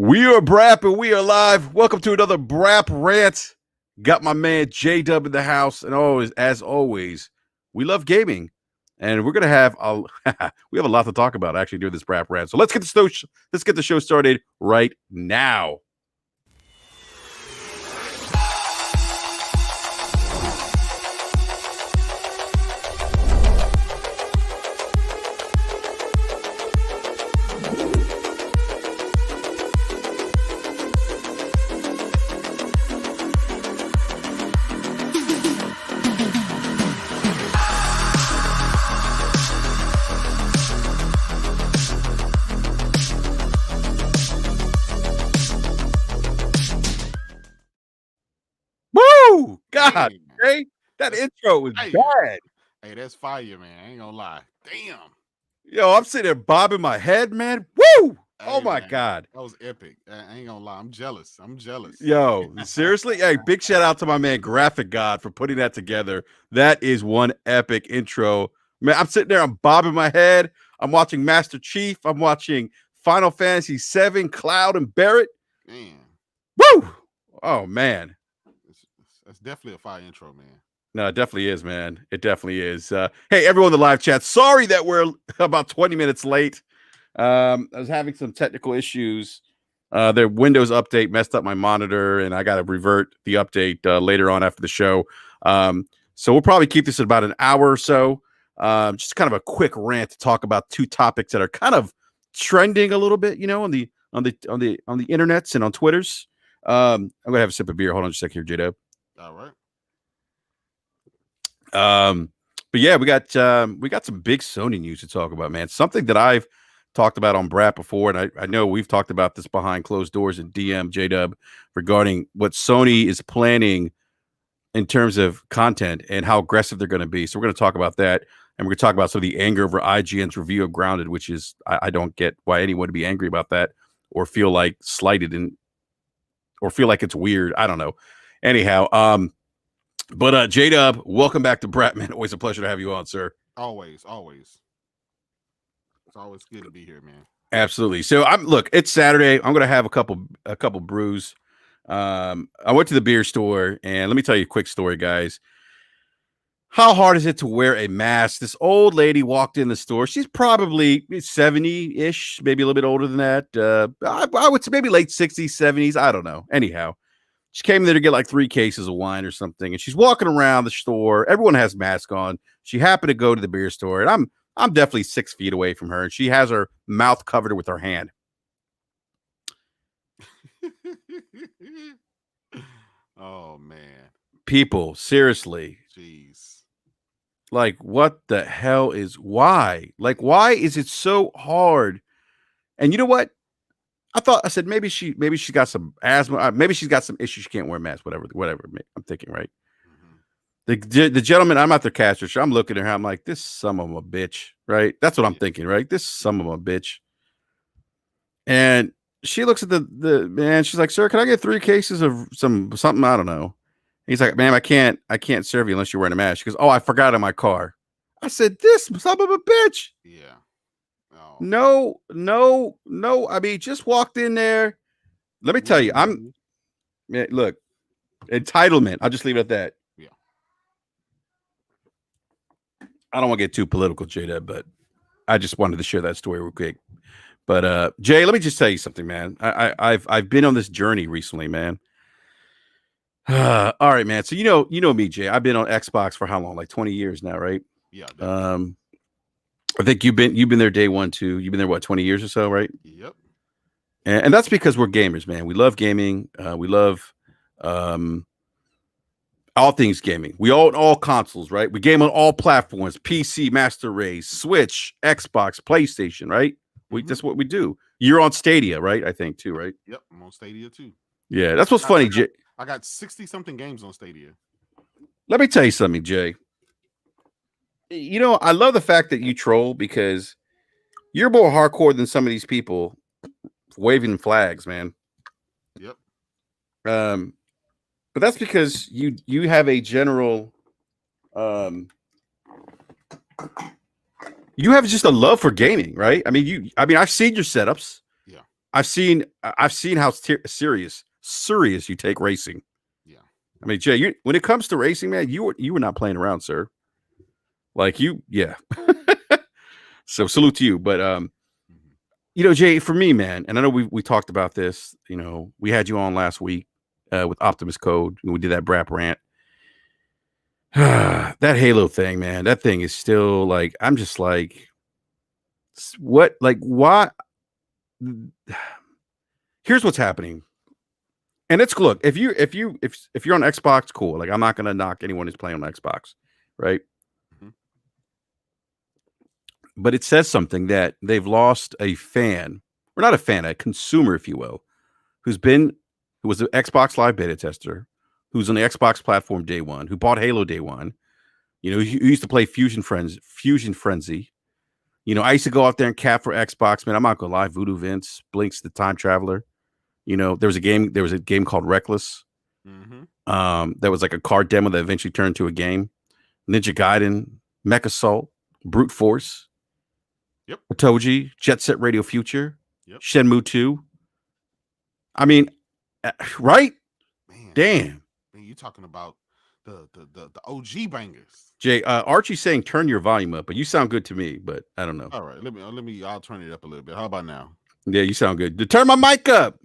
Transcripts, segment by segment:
We are BRAP and we are live. Welcome to another BRAP rant. Got my man J-Dub in the house, and as always, we love gaming, and we're gonna have we have a lot to talk about actually during this BRAP rant. So let's get the show started right now. Woo! God, hey, that intro was bad. Hey, that's fire, man. I ain't gonna lie. Damn. Yo, I'm sitting there bobbing my head, man. Woo! Hey, Oh my man, God. that was epic. I ain't gonna lie. I'm jealous. Yo, seriously? Hey, big shout out to my man Graphic God for putting that together. That is one epic intro. Man, I'm sitting there, I'm bobbing my head. I'm watching Master Chief. I'm watching Final Fantasy VII, Cloud and Barrett. Man. Woo! Oh, man. That's definitely a fire intro, man. No, it definitely is, man. It definitely is. Hey, everyone in the live chat, sorry that we're about 20 minutes late. I was having some technical issues. Their Windows update messed up my monitor, and I got to revert the update later on after the show. So we'll probably keep this at about an hour or so. Just kind of a quick rant to talk about two topics that are kind of trending a little bit, you know, on the internets and on Twitters. I'm gonna have a sip of beer. Hold on just a second here, J-Dub. All right. But yeah, we got some big Sony news to talk about, man. Something that I've talked about on BRAP before, and I know we've talked about this behind closed doors in DM J-Dub regarding what Sony is planning in terms of content and how aggressive they're going to be. So we're going to talk about that, and we're going to talk about some of the anger over IGN's review of Grounded, which is I don't get why anyone would be angry about that or feel like slighted or feel like it's weird. I don't know. Anyhow, but J-Dub, welcome back to BRAP, man. Always a pleasure to have you on, sir. Always. It's always good to be here, man. Absolutely. So it's Saturday. I'm gonna have a couple brews. I went to the beer store, and let me tell you a quick story, guys. How hard is it to wear a mask? This old lady walked in the store. She's probably 70-ish, maybe a little bit older than that. I would say maybe late 60s, 70s. I don't know. Anyhow, she came there to get like 3 cases of wine or something, and she's walking around the store. Everyone has masks on. She happened to go to the beer store, and I'm definitely 6 feet away from her, and she has her mouth covered with her hand. Oh man, people, seriously, jeez, like what the hell is why? Like, why is it so hard? And you know what? I said maybe she's got some asthma, maybe she's got some issues. She can't wear a mask, whatever. I'm thinking, right? Mm-hmm. The gentleman, I'm at the cash register. I'm looking at her. I'm like, this son of a bitch, right? That's what I'm thinking, right? This son of a bitch. And she looks at the man. She's like, sir, can I get 3 cases of something? I don't know. He's like, ma'am, I can't serve you unless you're wearing a mask. She goes, oh, I forgot in my car. I said, this son of a bitch. Yeah. Oh. No. I mean, just walked in there. Let me tell you, look, entitlement. I'll just leave it at that. Yeah. I don't want to get too political, J-Dub, but I just wanted to share that story real quick. But Jay, let me just tell you something, man. I've been on this journey recently, man. All right, man. So you know me, Jay. I've been on Xbox for how long? Like 20 years now, right? Yeah. Definitely. I think you've been there day one too. You've been there what, 20 years or so, right? Yep. And that's because we're gamers, man. We love gaming. We love all things gaming. We own all consoles, right? We game on all platforms: PC, Master Race, Switch, Xbox, PlayStation, right? That's what we do. You're on Stadia, right? I think too, right? Yep, I'm on Stadia too. Yeah, that's what's funny, Jay. I got 60-something games on Stadia. Let me tell you something, Jay. You know, I love the fact that you troll because you're more hardcore than some of these people waving flags, man. Yep. But that's because you have a general you have just a love for gaming, right? I mean, I've seen your setups. Yeah. I've seen how serious you take racing. Yeah. I mean, Jay, when it comes to racing, man, you were not playing around, sir. Like yeah. So salute to you. But Mhm. Jay, for me, man, and I know we talked about this. We had you on last week with Optimus Code, and we did that BRAP rant. That Halo thing, man, that thing is still like, I'm just like, what, like, why? Here's what's happening. And it's, look, if you're on Xbox, cool. Like, I'm not gonna knock anyone who's playing on Xbox, right? Mhm. But it says something that they've lost a fan, or not a fan, a consumer, if you will, who was an Xbox Live beta tester, who's on the Xbox platform day one, who bought Halo day one. Who used to play Fusion Frenzy. I used to go out there and cap for Xbox, man. I'm not gonna lie, Voodoo Vince, Blinks the Time Traveler. There was a game called Reckless. Mhm. That was like a card demo that eventually turned into a game. Ninja Gaiden, Mech Assault, Brute Force, Yep. Otoji, Jet Set Radio Future, Yep. Shenmue 2. I mean, right? Man. Damn. Man, you talking about the OG bangers. Jay, Archie's saying turn your volume up, but you sound good to me, but I don't know. All right, let me. I'll turn it up a little bit. How about now? Yeah, you sound good. Turn my mic up.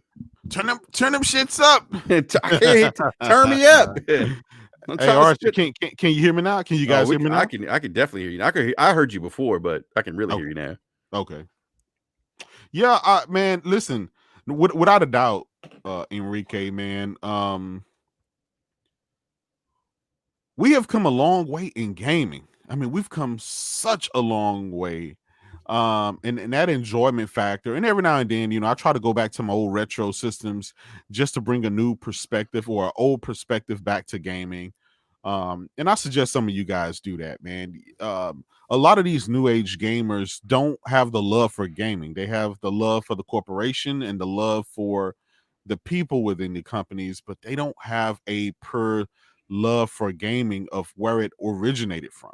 Turn them shits up. Turn me up. I'm Hey, trying to Archie, spit. can you hear me now? Can you guys hear me now? I can definitely hear you. I heard you before, but I can really hear you now. Okay. Yeah, man, listen, without a doubt, Enrique, man, we have come a long way in gaming. I mean, we've come such a long way. And that enjoyment factor, and every now and then, I try to go back to my old retro systems just to bring a new perspective or an old perspective back to gaming. And I suggest some of you guys do that, man. A lot of these new age gamers don't have the love for gaming. They have the love for the corporation and the love for the people within the companies, but they don't have a per love for gaming of where it originated from.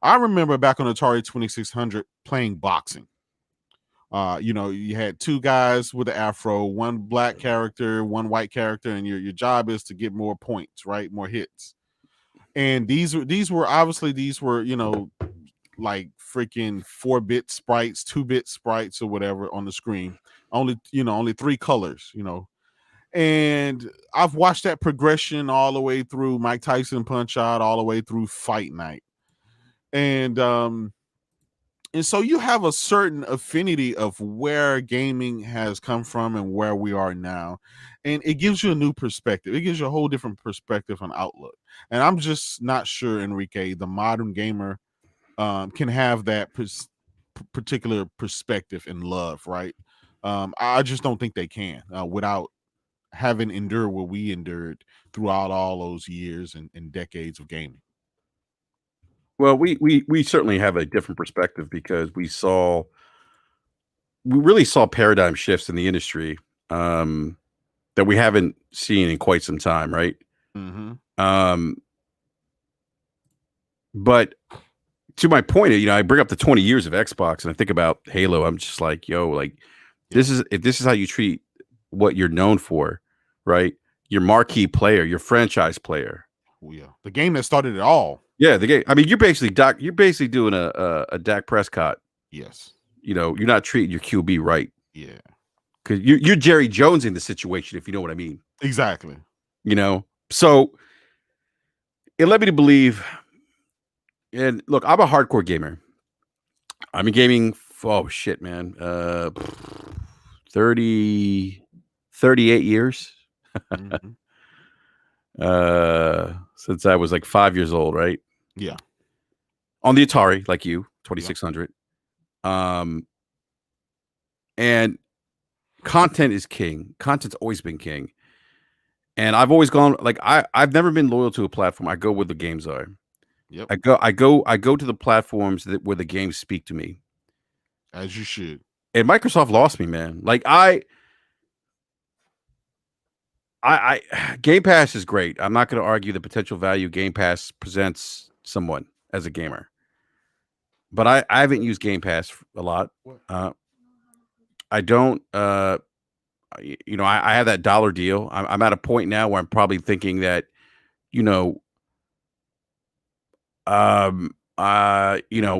I remember back on Atari 2600 playing boxing. You had two guys with an afro, one black character, one white character, and your job is to get more points, right? More hits. And these were obviously like freaking 4-bit sprites, 2-bit sprites, or whatever on the screen. Only three colors, And I've watched that progression all the way through Mike Tyson Punch Out, all the way through Fight Night. And so you have a certain affinity of where gaming has come from and where we are now. And it gives you a new perspective. It gives you a whole different perspective and outlook. And I'm just not sure, Enrique, the modern gamer can have that particular perspective and love, right? I just don't think they can without having endured what we endured throughout all those years and decades of gaming. Well, we certainly have a different perspective because we really saw paradigm shifts in the industry that we haven't seen in quite some time, right? Mm-hmm. But to my point, I bring up the 20 years of Xbox and I think about Halo. I'm just like, yo, like this is how you treat what you're known for, right? Your marquee player, your franchise player. Oh, yeah. The game that started it all. Yeah, the game. I mean, you're basically doing a Dak Prescott. Yes. You're not treating your QB right. Yeah. Because you're Jerry Jones in the situation, if you know what I mean. Exactly. So it led me to believe. And look, I'm a hardcore gamer. I've been gaming. Oh shit, man. 38 years. Mm-hmm. Since I was like 5 years old, right? Yeah. On the Atari, like you, 2600. And content is king. Content's always been king. And I've always gone like I've never been loyal to a platform. I go where the games are. Yep. I go to the platforms where the games speak to me. As you should. And Microsoft lost me, man. Like Game Pass is great. I'm not going to argue the potential value Game Pass presents someone as a gamer. But I haven't used Game Pass a lot. I don't I have that dollar deal. I'm at a point now where I'm probably thinking that, you know,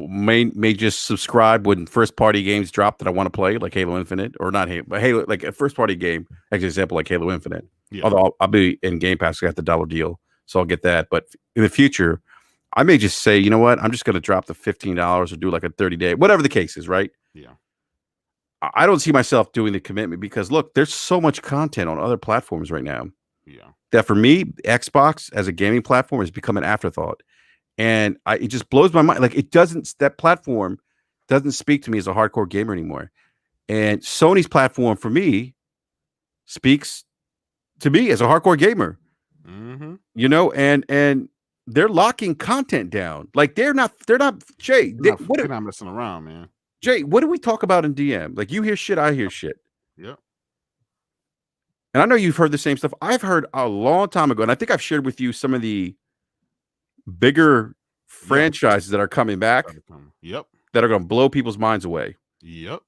may just subscribe when first party games drop that I want to play, like Halo Infinite, or not Halo, but Halo, like a first party game, like example, like Halo Infinite. Yeah. Although I'll be in Game Pass, I got the dollar deal, so I'll get that. But in the future, I may just say, you know what, I'm just going to drop the $15 or do like a 30-day, whatever the case is, right? Yeah. I don't see myself doing the commitment because look, there's so much content on other platforms right now Yeah. that for me, Xbox as a gaming platform has become an afterthought. And it just blows my mind. Like that platform doesn't speak to me as a hardcore gamer anymore. And Sony's platform for me speaks to me as a hardcore gamer. Mm-hmm. And they're locking content down. Like they're not Jay. They're not messing around, man. Jay, what do we talk about in DM? Like you hear shit, I hear shit. Yep. And I know you've heard the same stuff. I've heard a long time ago, and I think I've shared with you some of the bigger franchises that are coming back. Yep. That are going to blow people's minds away. Yep.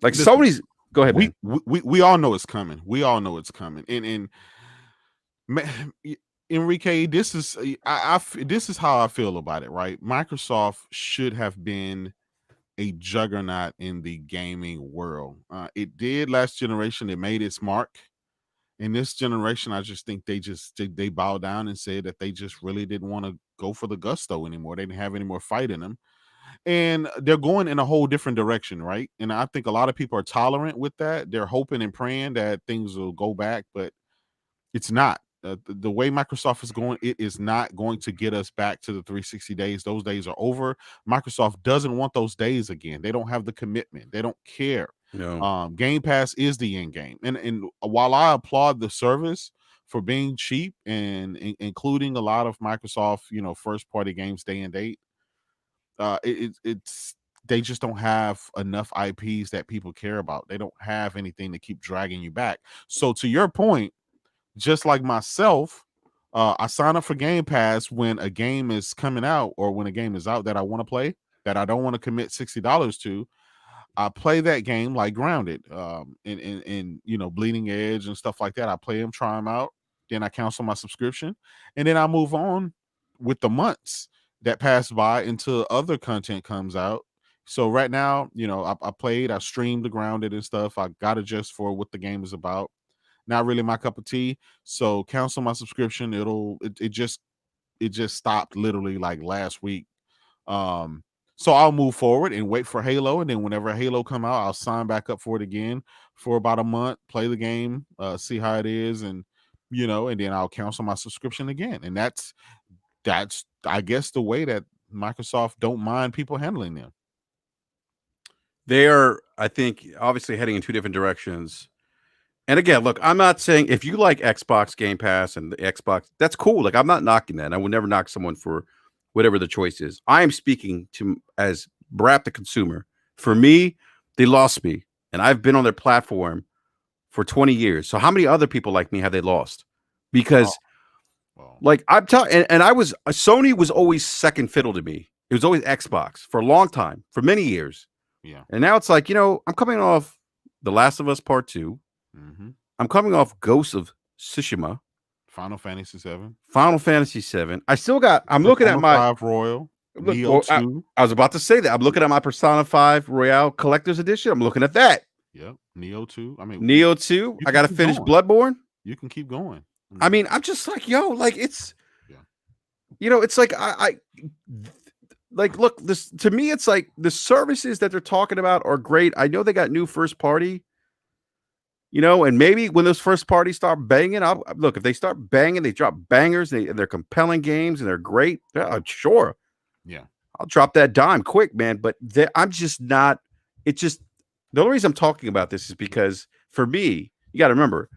Like Sony's. Go ahead, man. We all know it's coming. We all know it's coming. And Enrique, this is this is how I feel about it. Right? Microsoft should have been a juggernaut in the gaming world. It did last generation. It made its mark. In this generation, I just think they bowed down and said that they just really didn't want to go for the gusto anymore. They didn't have any more fight in them. And they're going in a whole different direction, right? And I think a lot of people are tolerant with that. They're hoping and praying that things will go back, but it's not. The way Microsoft is going, it is not going to get us back to the 360 days. Those days are over. Microsoft doesn't want those days again. They don't have the commitment. They don't care. No. Game Pass is the end game. And while I applaud the service for being cheap and including a lot of Microsoft, first party games day and date, it's they just don't have enough IPs that people care about. They don't have anything to keep dragging you back. So to your point, just like myself, I sign up for Game Pass when a game is coming out or when a game is out that I want to play, that I don't want to commit $60 to. I play that game like Grounded, and Bleeding Edge and stuff like that. I play them, try them out, then I cancel my subscription, and then I move on with the months that pass by until other content comes out. So right now, I streamed the Grounded and stuff. I got it just for what the game is about. Not really my cup of tea. So cancel my subscription. It just stopped literally like last week. So I'll move forward and wait for Halo, and then whenever Halo come out, I'll sign back up for it again for about a month, play the game, see how it is, and and then I'll cancel my subscription again. And that's I guess the way that Microsoft don't mind people handling them. They are, I think, obviously heading in two different directions. And again, look, I'm not saying if you like Xbox Game Pass and the Xbox, that's cool. Like I'm not knocking that. I would never knock someone for whatever the choice is. I am speaking to as BRAP the consumer. For me, they lost me, and I've been on their platform for 20 years. So how many other people like me have they lost? Because like I'm telling, and I was Sony was always second fiddle to me. It was always Xbox for a long time, for many years. Yeah. And now it's like, I'm coming off The Last of Us Part 2. Mm-hmm. I'm coming off Ghost of Tsushima. Final Fantasy 7. I still got. I'm looking at my 5 Royal. Neo 2. I was about to say that. I'm looking at my Persona 5 Royale Collector's Edition. I'm looking at that. Yep. Neo 2. Neo 2. I got to finish Bloodborne. You can keep going. I'm just like, like it's, it's like I like, look, this to me, it's like the services that they're talking about are great. I know they got new first party. And maybe when those first parties start banging, if they start banging, they drop bangers, and they're compelling games and they're great. Sure. Yeah. I'll drop that dime quick, man. But I'm just not, the only reason I'm talking about this is because for me, you got to remember,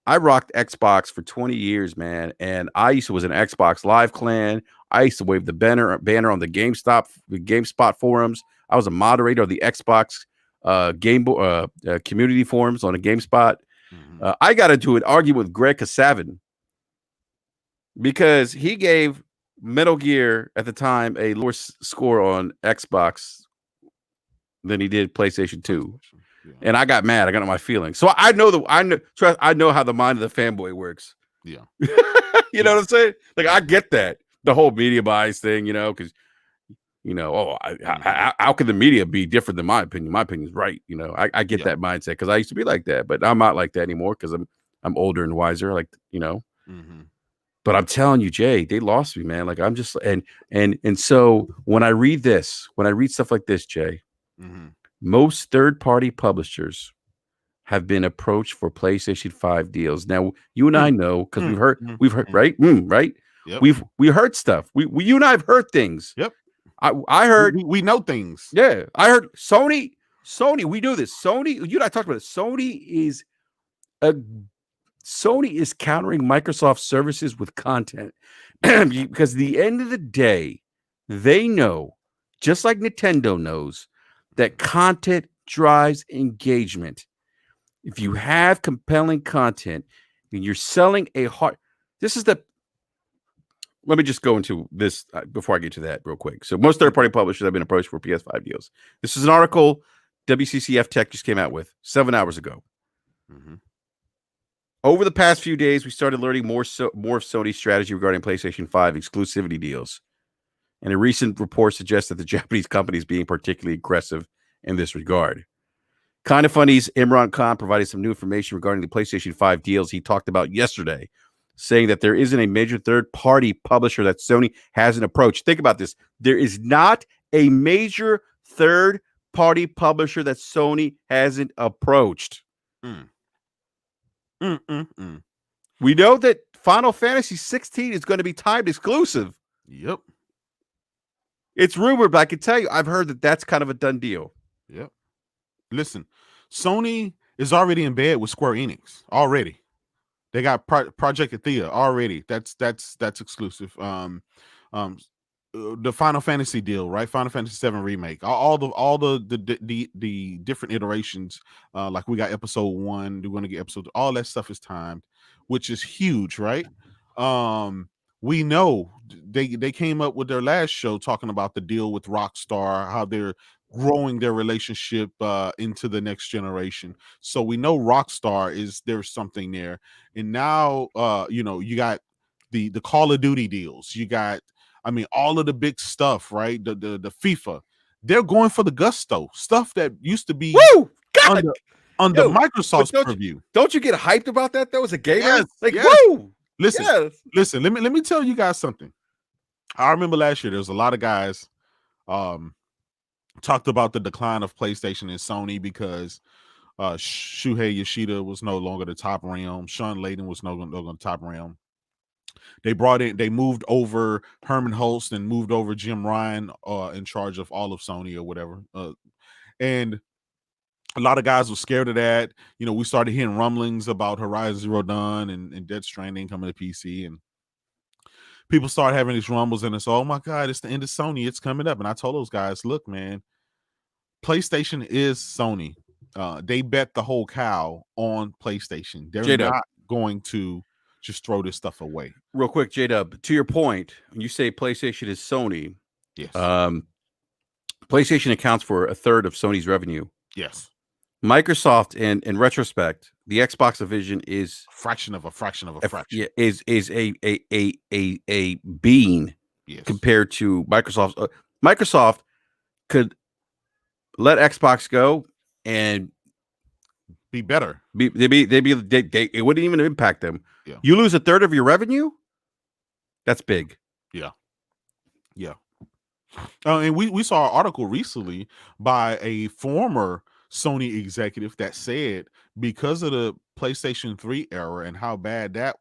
I rocked Xbox for 20 years, man. And I was an Xbox Live clan. I used to wave the banner on the GameSpot forums. I was a moderator of the Xbox community forums on a GameSpot. Mm-hmm. I got into an argument with Greg Kasavin because he gave Metal Gear at the time a lower score on Xbox than he did PlayStation 2. Yeah. and I got mad. I got on my feelings. So I know I know how the mind of the fanboy works. Yeah. You know what I'm saying? Like I get that the whole media bias thing, because how can the media be different than my opinion? My opinion is right. I get that mindset because I used to be like that, but I'm not like that anymore because I'm older and wiser. Like Mm-hmm. But I'm telling you, Jay, they lost me, man. Like I'm just and so when I read stuff like this, Jay, Mm-hmm. most third-party publishers have been approached for PlayStation 5 deals. Now, you and I know because we've heard, right? Right? Yep. We heard stuff. You and I have heard things. Yep. I heard. We know things. Yeah, I heard Sony. We do this. Sony. You and I talked about it. Sony is countering Microsoft services with content because at the end of the day, they know, just like Nintendo knows, that content drives engagement. If you have compelling content and you're selling let me just go into this before I get to that real quick. So most third-party publishers have been approached for PS5 deals. This is an article WCCF Tech just came out with 7 hours ago. Mm-hmm. Over the past few days, we started learning more of Sony's strategy regarding PlayStation 5 exclusivity deals. And a recent report suggests that the Japanese company is being particularly aggressive in this regard. Kind of Funny's Imran Khan provided some new information regarding the PlayStation 5 deals he talked about yesterday, saying that there isn't a major third-party publisher that Sony hasn't approached. Think about this. There is not a major third-party publisher that Sony hasn't approached. We know that Final Fantasy 16 is going to be timed exclusive. Yep. It's rumored, but I can tell you, I've heard that that's kind of a done deal. Yep. Listen, Sony is already in bed with Square Enix already. They got Project Athea already. That's exclusive. The Final Fantasy deal, right? Final Fantasy 7 remake. All the different iterations. Like we got episode 1. We're going to get episode 2. All that stuff is timed, which is huge, right? We know they came up with their last show talking about the deal with Rockstar, how they're growing their relationship into the next generation. So we know Rockstar there's something there. And now you got the Call of Duty deals. You got all of the big stuff, right? The FIFA. They're going for the gusto stuff that used to be under Microsoft's purview. Don't you get hyped about that though as a gamer? Yes. Woo! Listen. Let me tell you guys something. I remember last year there was a lot of guys talked about the decline of PlayStation and Sony because Shuhei Yoshida was no longer the top realm. Sean Layden was no longer the top realm. They moved over Herman Holst and moved over Jim Ryan in charge of all of Sony or whatever. And a lot of guys were scared of that. We started hearing rumblings about Horizon Zero Dawn and Death Stranding coming to PC, and people started having these rumbles, and it's, oh my God, it's the end of Sony. It's coming up. And I told those guys, look, man, PlayStation is Sony. They bet the whole cow on PlayStation. They're not going to just throw this stuff away. Real quick, J-Dub, to your point, when you say PlayStation is Sony, yes, PlayStation accounts for a third of Sony's revenue. Yes. Microsoft, in retrospect, the Xbox division is a fraction of a fraction. Yeah, is a bean compared to Microsoft. Microsoft could let Xbox go and be better. It wouldn't even impact them. Yeah. You lose a third of your revenue. That's big. Yeah. And we saw an article recently by a former Sony executive that said because of the PlayStation 3 era and how bad that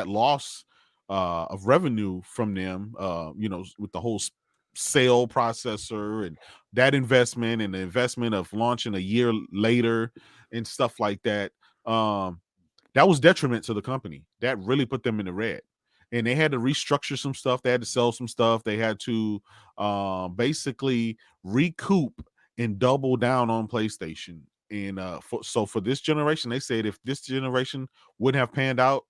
loss of revenue from them, with the whole sale processor and that investment and the investment of launching a year later and stuff like that, that was detriment to the company. That really put them in the red. And they had to restructure some stuff. They had to sell some stuff. They had to basically recoup and double down on PlayStation. And for this generation, they said if this generation wouldn't have panned out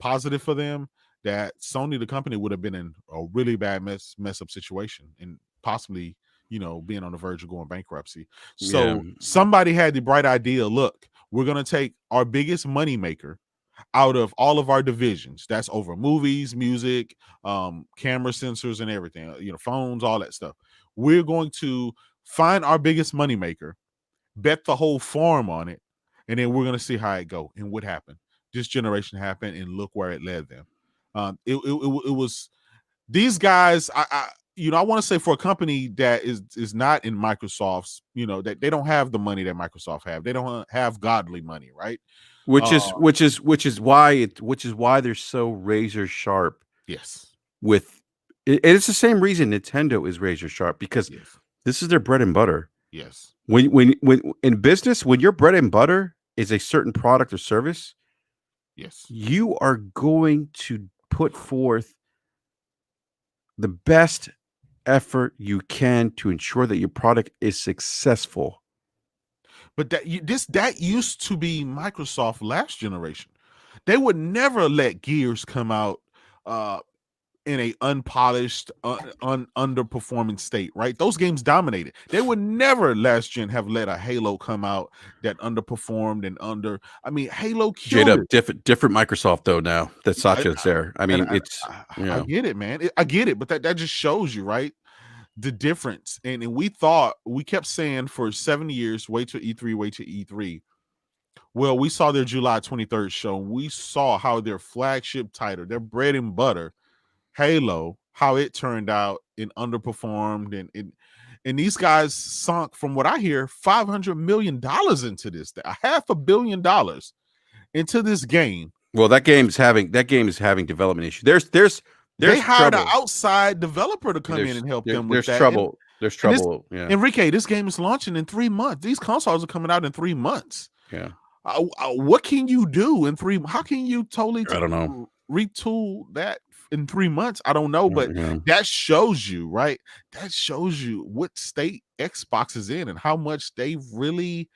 positive for them, that Sony, the company, would have been in a really bad mess up situation and possibly being on the verge of going bankruptcy. Yeah. So somebody had the bright idea, look, we're going to take our biggest money maker out of all of our divisions. That's over movies, music, camera sensors and everything, phones, all that stuff. We're going to find our biggest money maker, bet the whole farm on it, and then we're going to see how it go. And what happened? This generation happened, and look where it led them. It was these guys. I want to say, for a company that is not in Microsoft's, that they don't have the money that Microsoft have. They don't have godly money, right? Which is why they're so razor sharp. Yes. It's the same reason Nintendo is razor sharp, because this is their bread and butter. Yes. When in business, when your bread and butter is a certain product or service, yes, you are going to put forth the best effort you can to ensure that your product is successful. But that used to be Microsoft last generation. They would never let Gears come out in a unpolished, underperforming state, right? Those games dominated. They would never last gen have let a Halo come out that underperformed and under. I mean, Halo killed it. Different Microsoft though now that Satya's there. I mean, I get it, man. I get it, but that just shows you, right, the difference. And we kept saying for 7 years, wait till E3. Well, we saw their July 23rd show. We saw how their flagship title, their bread and butter, Halo, how it turned out and underperformed, and these guys sunk, from what I hear, $500 million into this, $500 million into this game. Well, that game is having development issues. They hired an outside developer to come in and help them with that. There's trouble. Enrique, this game is launching in 3 months. These consoles are coming out in 3 months. Yeah. What can you do in 3? How can you totally I don't know. Retool that in 3 months? I don't know, but that shows you, right? That shows you what state Xbox is in and how much they really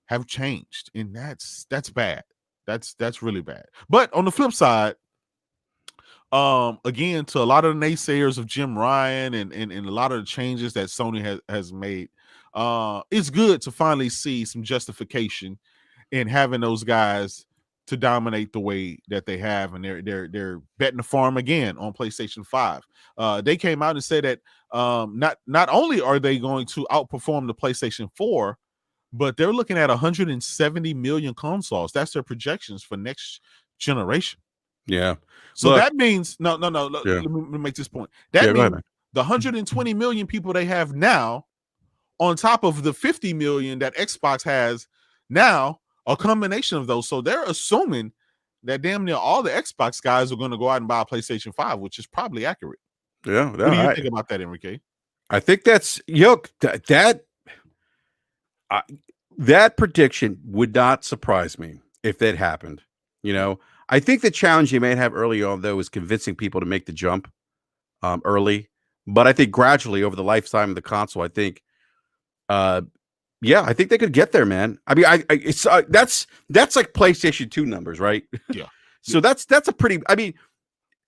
have changed, and that's bad. That's really bad. But on the flip side, again, to a lot of the naysayers of Jim Ryan and a lot of the changes that Sony has made, it's good to finally see some justification in having those guys to dominate the way that they have, and they're betting the farm again on PlayStation 5. They came out and said that not only are they going to outperform the PlayStation 4, but they're looking at 170 million consoles. That's their projections for next generation. Yeah. So that means no. Let me make this point. That means the 120 million people they have now, on top of the 50 million that Xbox has now, a combination of those. So they're assuming that damn near all the Xbox guys are going to go out and buy a PlayStation 5, which is probably accurate. Yeah. What do you think about that, Enrique? I think that's that prediction would not surprise me if that happened. I think the challenge you may have early on, though, is convincing people to make the jump early. But I think gradually over the lifetime of the console, I think, I think they could get there, man. I mean, it's that's like PlayStation 2 numbers, right? Yeah. So that's a pretty. I mean,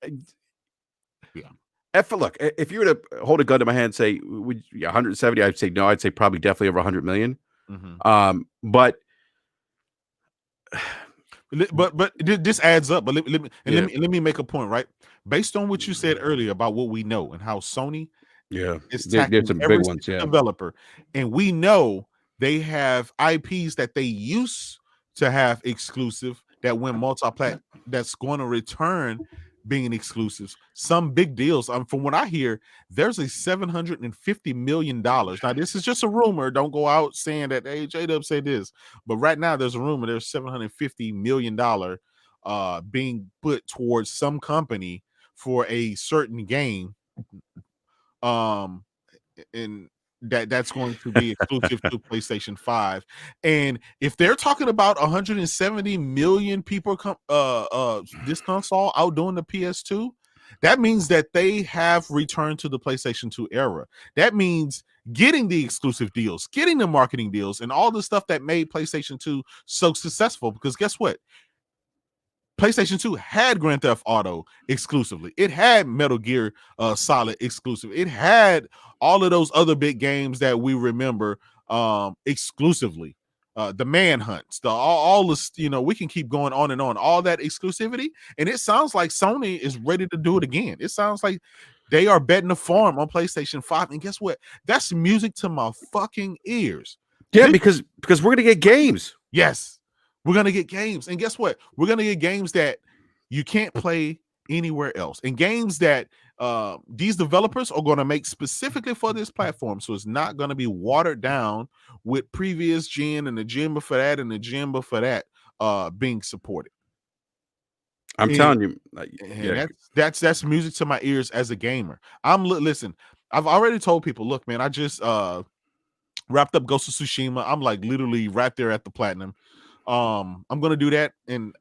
if you were to hold a gun to my hand and say, would 170? I'd say no. I'd say probably definitely over 100 million. Mm-hmm. But this adds up. But let me make a point, right? Based on what you said earlier about what we know and how Sony is tackling some every big ones, developer, and we know they have IPs that they used to have exclusive that went multi-plat, that's going to return being exclusives. Some big deals. From what I hear, there's a $750 million. Now, this is just a rumor. Don't go out saying that, hey, J-Dub said this. But right now, there's a rumor. There's $750 million being put towards some company for a certain game. And that's going to be exclusive to PlayStation 5. And if they're talking about 170 million people this console outdoing the PS2, that means that they have returned to the PlayStation 2 era. That means getting the exclusive deals, getting the marketing deals, and all the stuff that made PlayStation 2 so successful. Because guess what? PlayStation 2 had Grand Theft Auto exclusively. It had Metal Gear Solid exclusive. It had all of those other big games that we remember exclusively. The manhunts, all this, we can keep going on and on. All that exclusivity, and it sounds like Sony is ready to do it again. It sounds like they are betting the farm on PlayStation 5. And guess what? That's music to my fucking ears. Yeah, because we're gonna get games. Yes, we're gonna get games, and guess what? We're gonna get games that you can't play anywhere else, and games that these developers are going to make specifically for this platform. So it's not going to be watered down with previous gen and the gen before that and the gen before that being supported. I'm telling you, that's music to my ears as a gamer. Listen, I've already told people, look, man, I just wrapped up Ghost of Tsushima. I'm like literally right there at the platinum. I'm gonna do that, and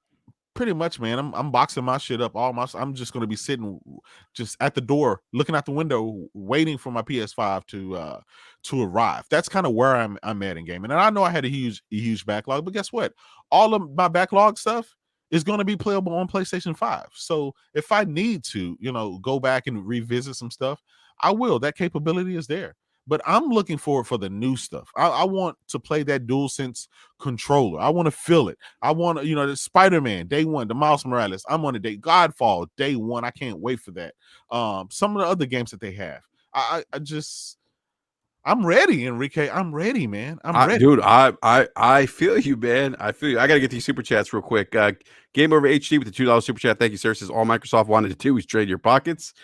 pretty much, man, I'm boxing my shit up. I'm just gonna be sitting just at the door, looking out the window, waiting for my PS5 to arrive. That's kind of where I'm at in gaming. And I know I had a huge backlog, but guess what? All of my backlog stuff is going to be playable on PlayStation 5. So if I need to, go back and revisit some stuff, I will. That capability is there. But I'm looking forward for the new stuff. I want to play that DualSense controller. I want to feel it. I want to, the Spider-Man day one, the Miles Morales. I'm on a day. Godfall day one. I can't wait for that. Some of the other games that they have. I'm ready, Enrique. I'm ready, man. I'm ready, dude. I feel you, man. I feel you. I gotta get these super chats real quick. Game Over HD with the $2 super chat. Thank you, sir. Says all Microsoft wanted to do is trade your pockets.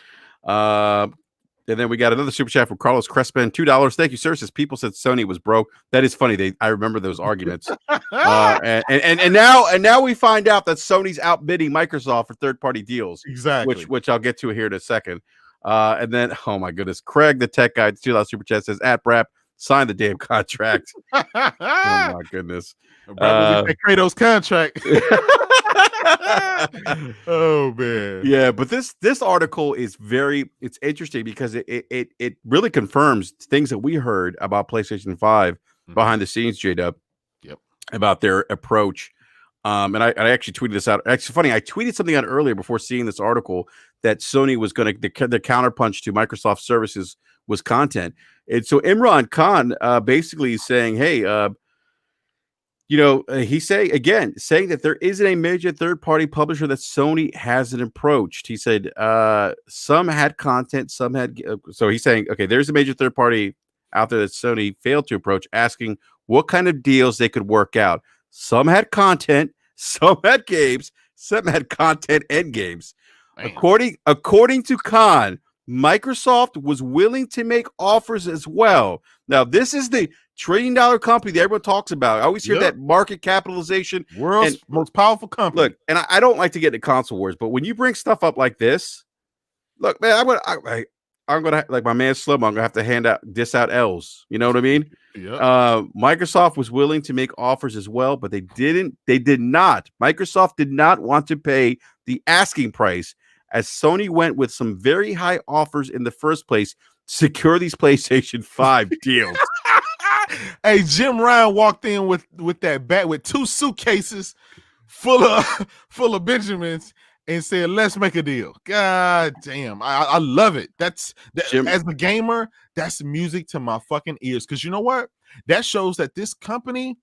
And then we got another super chat from Carlos Crespin, $2. Thank you, sir. Says people said Sony was broke. That is funny. I remember those arguments. And now we find out that Sony's outbidding Microsoft for third-party deals. Exactly. Which I'll get to here in a second. And then, oh my goodness, Craig, the tech guy, $2 super chat says at BRAP, sign the damn contract. Oh my goodness. Kratos contract. Oh man, yeah, but this article is it's interesting because it really confirms things that we heard about PlayStation 5 behind the scenes, J-Dub. Yep. About their approach. And I actually tweeted this out. Actually, funny, I tweeted something out earlier before seeing this article that Sony was going to the counterpunch to Microsoft services was content. And so Imran Khan basically is saying, hey, he's saying that there isn't a major third-party publisher that Sony hasn't approached. He said some had content, some had. So he's saying, okay, there's a major third-party out there that Sony failed to approach, asking what kind of deals they could work out. Some had content, some had games, some had content and games. Man. According to Khan, Microsoft was willing to make offers as well. Now, this is the $1 trillion company that everyone talks about. I always hear that market capitalization. World's most powerful company. Look, and I don't like to get into console wars, but when you bring stuff up like this, look, man, I'm gonna like my man Slim. I'm gonna have to dish out L's. You know what I mean? Yeah. Microsoft was willing to make offers as well, but they didn't. They did not. Microsoft did not want to pay the asking price, as Sony went with some very high offers in the first place to secure these PlayStation 5 deals. Hey, Jim Ryan walked in with that bat with 2 suitcases full of Benjamins and said, "Let's make a deal." God damn, I love it. As a gamer, that's music to my fucking ears. Because you know what? That shows that this company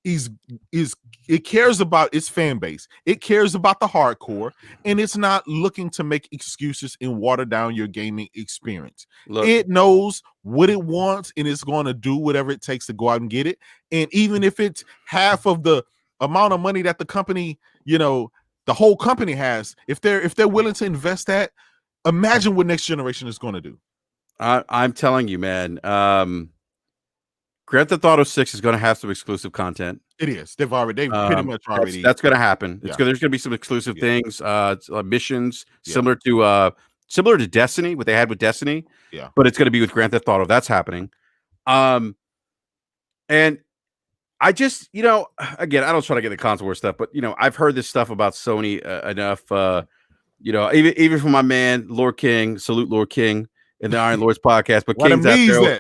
it cares about its fan base. It cares about the hardcore, and it's not looking to make excuses and water down your gaming experience. Look, it knows what it wants, and it's going to do whatever it takes to go out and get it. And even if it's half of the amount of money that the company, the whole company has, if they're willing to invest that, imagine what next generation is going to do. I'm telling you, man. Grand Theft Auto 6 is going to have some exclusive content. It is. They've pretty much already. That's going to happen. There's going to be some exclusive things, missions similar to Destiny, what they had with Destiny. Yeah. But it's going to be with Grand Theft Auto. That's happening. And I just, again, I don't try to get the console war stuff, but I've heard this stuff about Sony enough. Even from my man Lord King, salute Lord King. In the Iron Lords podcast, but King's out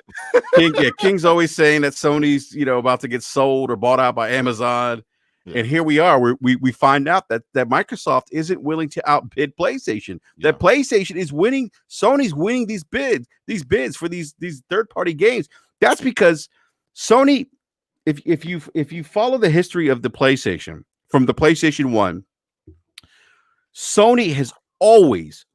there. King's always saying that Sony's, about to get sold or bought out by Amazon. Yeah. And here we are. We find out that Microsoft isn't willing to outbid PlayStation. Yeah. That PlayStation is winning. Sony's winning these bids for these third party games. That's because Sony. If you follow the history of the PlayStation from the PlayStation 1, Sony has always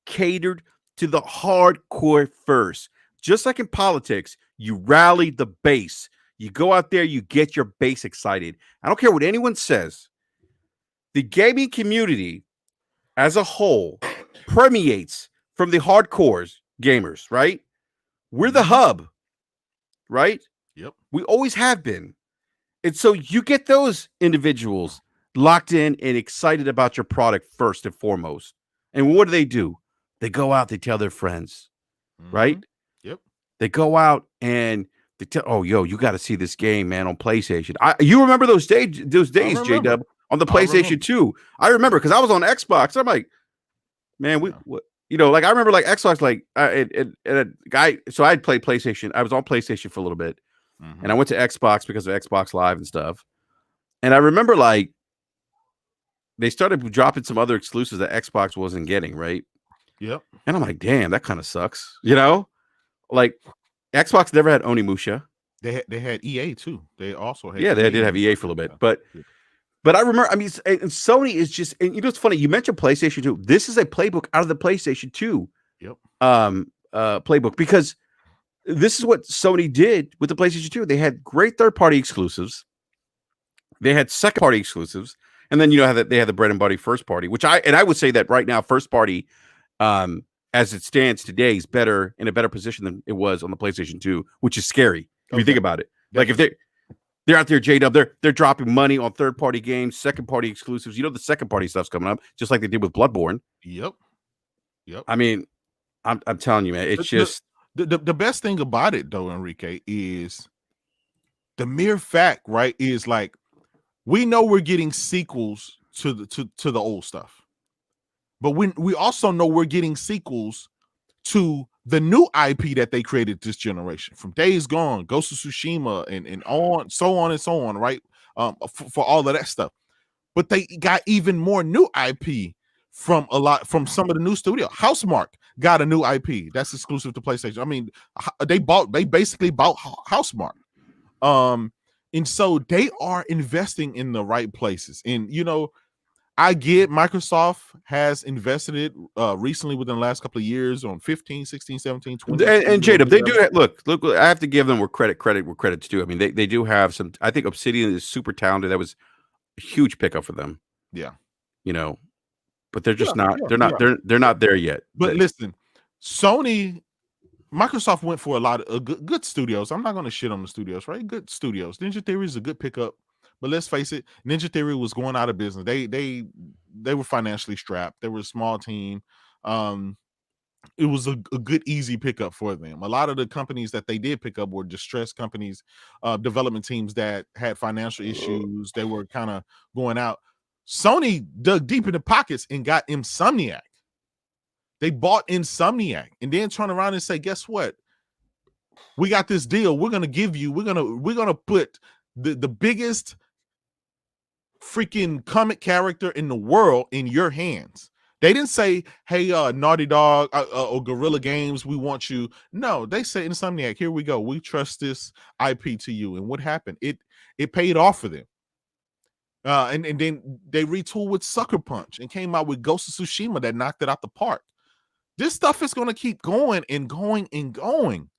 catered to the hardcore first. Just like in politics, you rally the base. You go out there, you get your base excited. I don't care what anyone says. The gaming community as a whole permeates from the hardcores gamers, right? We're the hub, right? Yep. We always have been. And so you get those individuals locked in and excited about your product first and foremost. And what do? They go out, they tell their friends, right? Yep. They go out and they tell, oh, yo, you got to see this game, man, on PlayStation. You remember those days, J-Dub, on the PlayStation 2. I remember because I was on Xbox. I'm like, man, like I remember like Xbox, like and a guy. So I'd played PlayStation. I was on PlayStation for a little bit, and I went to Xbox because of Xbox Live and stuff. And I remember like they started dropping some other exclusives that Xbox wasn't getting, right? Yep. And I'm like, damn, that kind of sucks, you know? Like Xbox never had Onimusha. They had EA too. They also had they did have EA for a little bit, but I remember, I mean, and Sony is just, and you know, it's funny. You mentioned PlayStation 2. This is a playbook out of the PlayStation 2 playbook, because this is what Sony did with the PlayStation 2. They had great third-party exclusives. They had second-party exclusives. And then, you know, they had the bread and butter first party, which I would say that right now, first party, as it stands today, is in a better position than it was on the PlayStation 2, which is scary if you think about it. Like if they're out there, J-Dub, they're dropping money on third party games, second party exclusives. You know, the second party stuff's coming up, just like they did with Bloodborne. Yep. I mean, I'm telling you, man, it's just the best thing about it, though, Enrique, is the mere fact, right? Is like we know we're getting sequels to the old stuff, but we also know we're getting sequels to the new IP that they created this generation, from Days Gone, Ghost of Tsushima, and so on, right? For all of that stuff. But they got even more new IP from some of the new studio. Housemarque got a new IP that's exclusive to PlayStation. I mean, they basically bought Housemarque. And so they are investing in the right places. And you know, I get Microsoft has invested it recently within the last couple of years on 15, 16, 17, 20. And J-Dub, they do look, I have to give them where credit's due. I mean, they do have some. I think Obsidian is super talented. That was a huge pickup for them. Yeah. You know, but they're just they're not there yet. But listen, Microsoft went for a lot of good studios. I'm not going to shit on the studios, right? Good studios. Ninja Theory is a good pickup. But let's face it, Ninja Theory was going out of business. They were financially strapped. They were a small team. It was a good, easy pickup for them. A lot of the companies that they did pick up were distressed companies, development teams that had financial issues. They were kind of going out. Sony dug deep in the pockets and got Insomniac. They bought Insomniac and then turn around and say, guess what? We got this deal. We're gonna put the biggest freaking comic character in the world in your hands. They didn't say, hey, Naughty Dog or Guerrilla Games, we want you. No, they say, Insomniac, here we go. We trust this IP to you. And what happened? It paid off for them. And then they retooled with Sucker Punch and came out with Ghost of Tsushima that knocked it out the park. This stuff is going to keep going and going and going.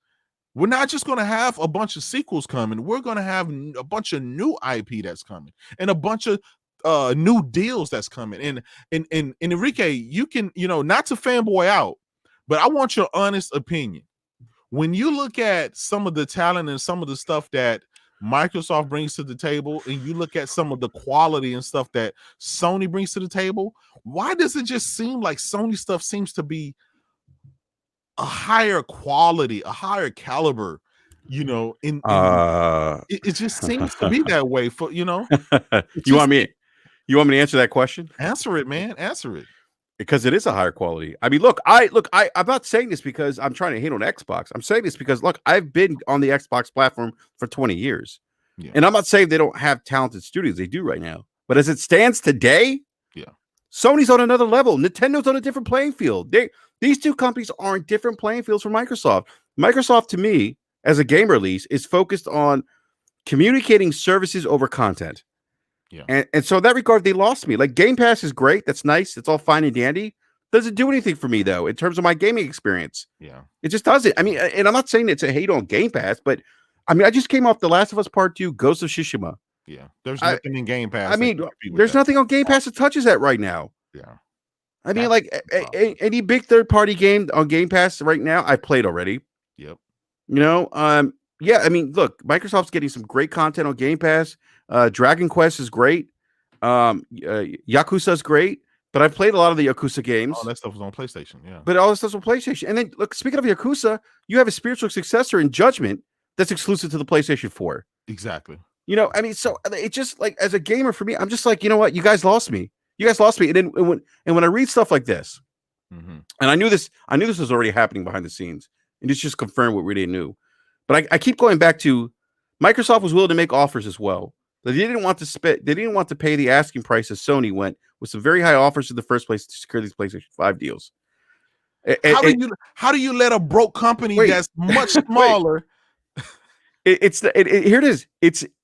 We're not just going to have a bunch of sequels coming. We're going to have a bunch of new IP that's coming and a bunch of new deals that's coming. And Enrique, you can, not to fanboy out, but I want your honest opinion. When you look at some of the talent and some of the stuff that Microsoft brings to the table, and you look at some of the quality and stuff that Sony brings to the table, why does it just seem like Sony stuff seems to be a higher quality, a higher caliber, it just seems to be that way for, you want me to answer that question? Answer it, man. Answer it. Because it is a higher quality. I mean, I'm not saying this because I'm trying to hit on Xbox. I'm saying this because, look, I've been on the Xbox platform for 20 years. Yeah. And I'm not saying they don't have talented studios. They do right now. But as it stands today, yeah, Sony's on another level. Nintendo's on a different playing field. These two companies are in different playing fields from Microsoft. Microsoft, to me, as a game release, is focused on communicating services over content. yeah. And so in that regard, they lost me. Like Game Pass is great. That's nice. It's all fine and dandy. Doesn't do anything for me, though, in terms of my gaming experience. Yeah. It just doesn't. I mean, and I'm not saying it's a hate on Game Pass, but I mean, I just came off The Last of Us Part 2, Ghost of Tsushima. Yeah. There's nothing in Game Pass. I mean, there's nothing on Game Pass that touches that right now. Yeah. I mean, like any big third-party game on Game Pass right now, I've played already. Yep. You know, yeah. I mean, look, Microsoft's getting some great content on Game Pass. Dragon Quest is great. Yakuza is great. But I've played a lot of the Yakuza games. All that stuff was on PlayStation, yeah. But all this stuff's on PlayStation. And then, look, speaking of Yakuza, you have a spiritual successor in Judgment that's exclusive to the PlayStation 4. Exactly. You know, I mean, so it just like as a gamer for me, I'm just like, you know what, you guys lost me. You guys lost me. And then when I read stuff like this, and I knew this was already happening behind the scenes, and it's just confirmed what we already knew. But I keep going back to Microsoft was willing to make offers as well. They didn't want to pay the asking price as Sony went with some very high offers in the first place to secure these PlayStation 5 deals. How do you let a broke company that's much smaller? Here it is.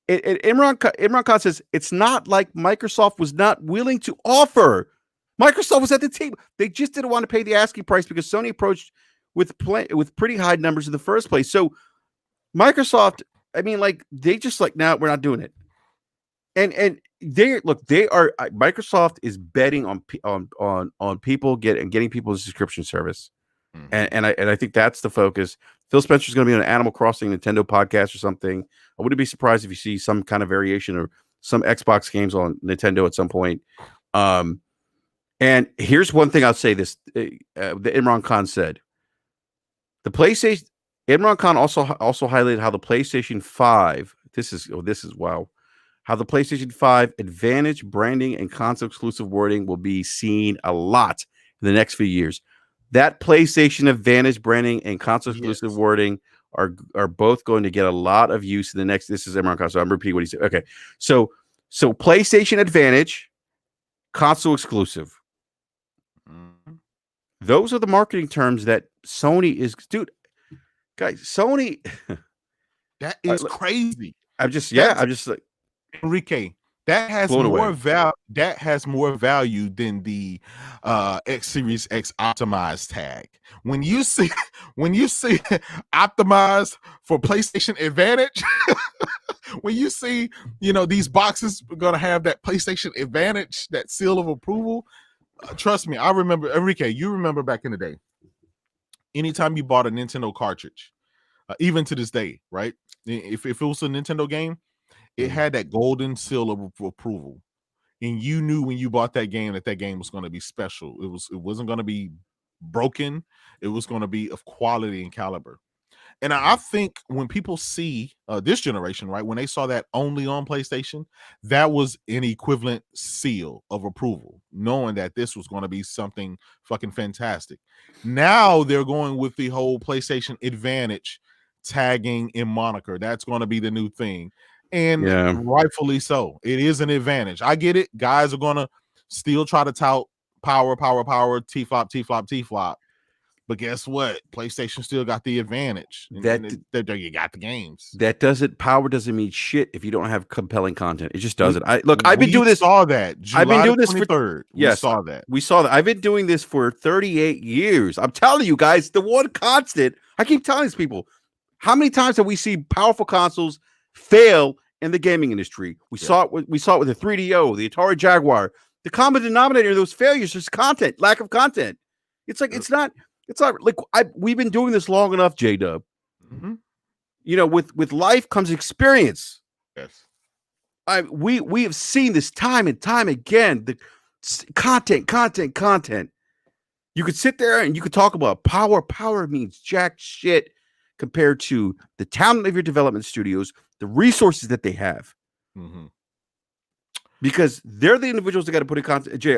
Imran Khan says it's not like Microsoft was not willing to offer. Microsoft was at the table. They just didn't want to pay the asking price because Sony approached with pretty high numbers in the first place. So Microsoft, I mean, like they just like, now we're not doing it. And Microsoft is betting on people getting people a subscription service. And I think that's the focus. Phil Spencer's going to be on an Animal Crossing Nintendo podcast or something. I wouldn't be surprised if you see some kind of variation or some Xbox games on Nintendo at some point. And here's one thing I'll say: this the Imran Khan said, the PlayStation. Imran Khan also highlighted how the PlayStation 5. This is wow. How the PlayStation 5 Advantage branding and console exclusive wording will be seen a lot in the next few years. That PlayStation Advantage branding and console exclusive wording are both going to get a lot of use in the next. This is Imran Khan, so I'm repeating what he said. Okay, so PlayStation Advantage, console exclusive. Those are the marketing terms that Sony is, dude. Guys, Sony. That is crazy. I'm just like. Enrique, that has more value than the X Series X optimized tag. When you see optimized for PlayStation Advantage, when you see these boxes are gonna have that PlayStation Advantage, that seal of approval, trust me, I remember, Enrique, you remember back in the day, anytime you bought a Nintendo cartridge, even to this day, right? If it was a Nintendo game, it had that golden seal of approval, and you knew when you bought that game that game was going to be special. It wasn't going to be broken. It was going to be of quality and caliber. And I think when people see this generation, right, when they saw that only on PlayStation, that was an equivalent seal of approval, knowing that this was going to be something fucking fantastic. Now they're going with the whole PlayStation Advantage tagging and moniker. That's going to be the new thing. And rightfully so. It is an advantage. I get it. Guys are going to still try to tout power, T-flop. But guess what? PlayStation still got the advantage. You got the games. Power doesn't mean shit if you don't have compelling content. It just doesn't. I've been doing this. Saw that. I've been doing this for. Yes, we saw that. I've been doing this for 38 years. I'm telling you guys, the one constant. I keep telling these people, how many times have we seen powerful consoles fail in the gaming industry? We saw it with the 3DO, the Atari Jaguar. The common denominator of those failures is content, lack of content. It's like it's not like we've been doing this long enough, J-Dub. With life comes experience. Yes. We have seen this time and time again. The content. You could sit there and you could talk about power. Power means jack shit compared to the talent of your development studios, the resources that they have. because they're the individuals that got to put in content. Jay,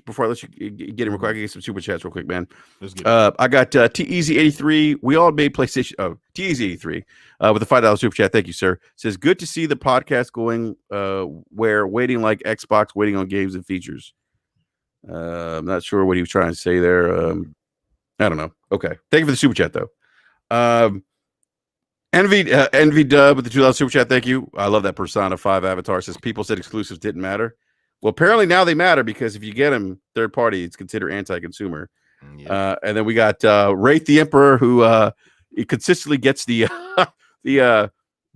before I let you get in real quick, I can get some super chats real quick, man. Let's get it. I got T-Easy83. We all made PlayStation. Oh, T-Easy83 with a $5 super chat. Thank you, sir. Says, good to see the podcast going where waiting like Xbox, waiting on games and features. I'm not sure what he was trying to say there. I don't know. Okay. Thank you for the super chat, though. Envy Dub with the $2 super chat. Thank you. I love that Persona 5 avatar. Says people said exclusives didn't matter. Well, apparently now they matter because if you get them third party, it's considered anti-consumer. Yeah. And then we got Wraith the Emperor, who he consistently gets the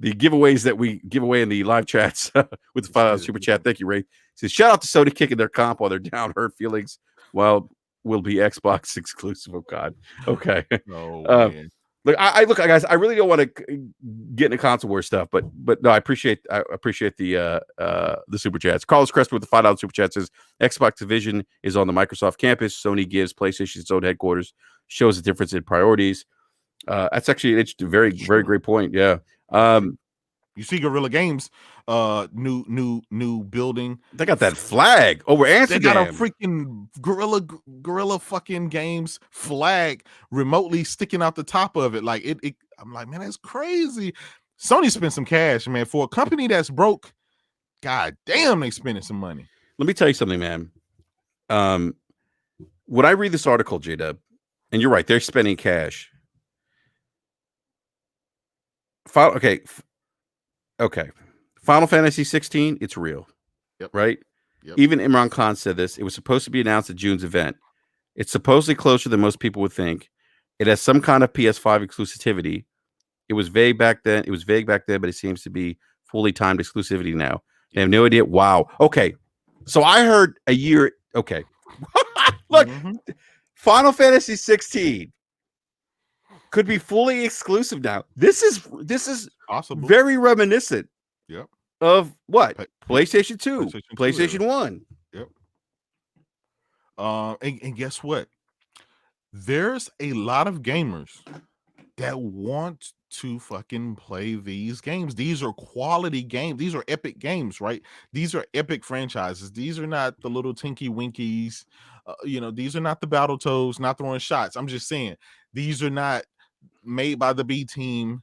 giveaways that we give away in the live chats with the $5 super chat. Thank you, Wraith. He says, shout out to Sony kicking their comp while they're down, hurt feelings while will be Xbox exclusive. Oh God. Okay. Oh, look, look, guys. I really don't want to get into console war stuff, but no, I appreciate the super chats. Carlos Crespo with the $5 super chat says Xbox Division is on the Microsoft campus. Sony gives PlayStation its own headquarters. Shows the difference in priorities. That's actually it's a very great point. Yeah. You see Guerrilla Games, new building. They got that flag over Amsterdam. They got a freaking Guerrilla fucking Games flag remotely sticking out the top of it. Like it I'm like, man, that's crazy. Sony spent some cash, man, for a company that's broke. God damn, they spending some money. Let me tell you something, man. When I read this article, J-Dub, and you're right, they're spending cash. Okay. Final Fantasy 16, it's real. Yep. Right? Yep. Even Imran Khan said this. It was supposed to be announced at June's event. It's supposedly closer than most people would think. It has some kind of PS5 exclusivity. It was vague back then. But it seems to be fully timed exclusivity now. I have no idea. Wow. Okay. So I heard a year. Okay. Look, Final Fantasy 16 could be fully exclusive now. This is possible. Very reminiscent. Yep. Of what? PlayStation 2, PlayStation 1. Yep. And guess what? There's a lot of gamers that want to fucking play these games. These are quality games. These are epic games, right? These are epic franchises. These are not the little tinky winkies. These are not the Battletoads, not throwing shots. I'm just saying, these are not made by the B team.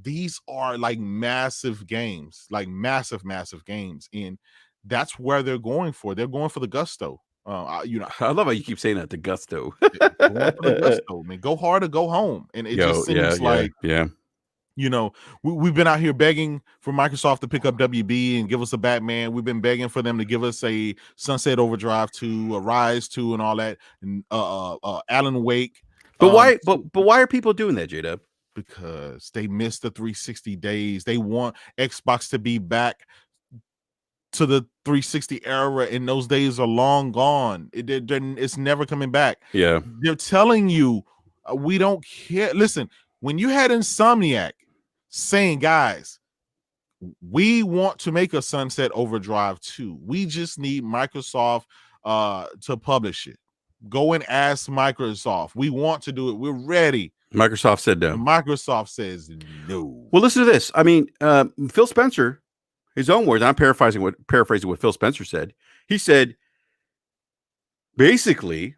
These are like massive games, massive games, and that's where they're going for. They're going for the gusto. I love how you keep saying that, the gusto. Going for the gusto, man. Go hard or go home, and it just seems we've been out here begging for Microsoft to pick up WB and give us a Batman. We've been begging for them to give us a Sunset Overdrive 2, a Rise 2, and all that, and Alan Wake. But why? But why are people doing that, J-Dub? Because they missed the 360 days. They want Xbox to be back to the 360 era, and those days are long gone. It's never coming back. Yeah, they're telling you we don't care. Listen, when you had Insomniac saying, guys, we want to make a Sunset Overdrive 2. We just need Microsoft to publish it. Go and ask Microsoft. We want to do it. We're ready. Microsoft said no. Microsoft says no. Well, listen to this. I mean, Phil Spencer, his own words. I'm paraphrasing what Phil Spencer said. He said, basically,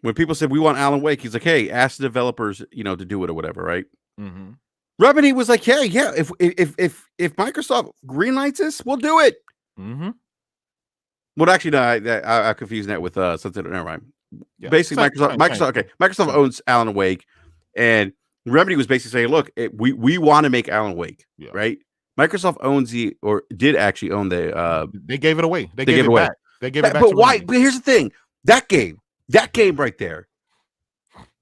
when people said we want Alan Wake, he's like, "Hey, ask the developers, to do it or whatever, right?" Mm-hmm. Remedy was like, "Yeah. If Microsoft greenlights this, we'll do it." Mm-hmm. Well, actually, no. I confused that with something. Never mind. Yeah. Basically, Microsoft. Okay, Microsoft owns Alan Wake. And Remedy was basically saying, look, we want to make Alan Wake, right? Microsoft owns did actually own the... they gave it away. They gave it away. Back. They gave it back. But why? Remedy. But here's the thing. That game right there,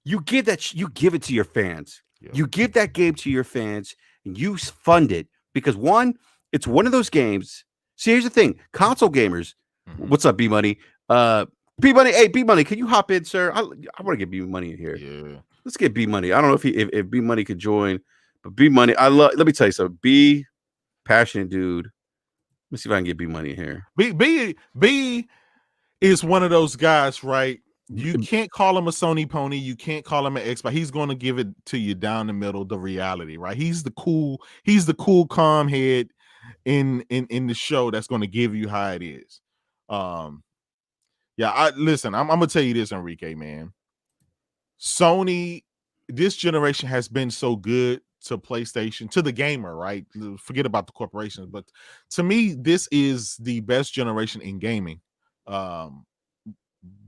you give it to your fans. Yeah. You give that game to your fans, and you fund it. Because one, it's one of those games. See, here's the thing. Console gamers, what's up, B-Money? B-Money, hey, B-Money, can you hop in, sir? I want to get B-Money in here. Yeah. Let's get B Money. I don't know if B Money could join, but B Money, let me tell you something. B, passionate dude. Let me see if I can get B Money in here. B is one of those guys, right? You can't call him a Sony pony. You can't call him an Xbox. He's going to give it to you down the middle, the reality, right? He's the cool calm head. in the show that's going to give you how it is. Yeah, I'm gonna tell you this, Enrique, man. Sony, this generation has been so good to PlayStation, to the gamer, right? Forget about the corporations, but to me, this is the best generation in gaming. Um,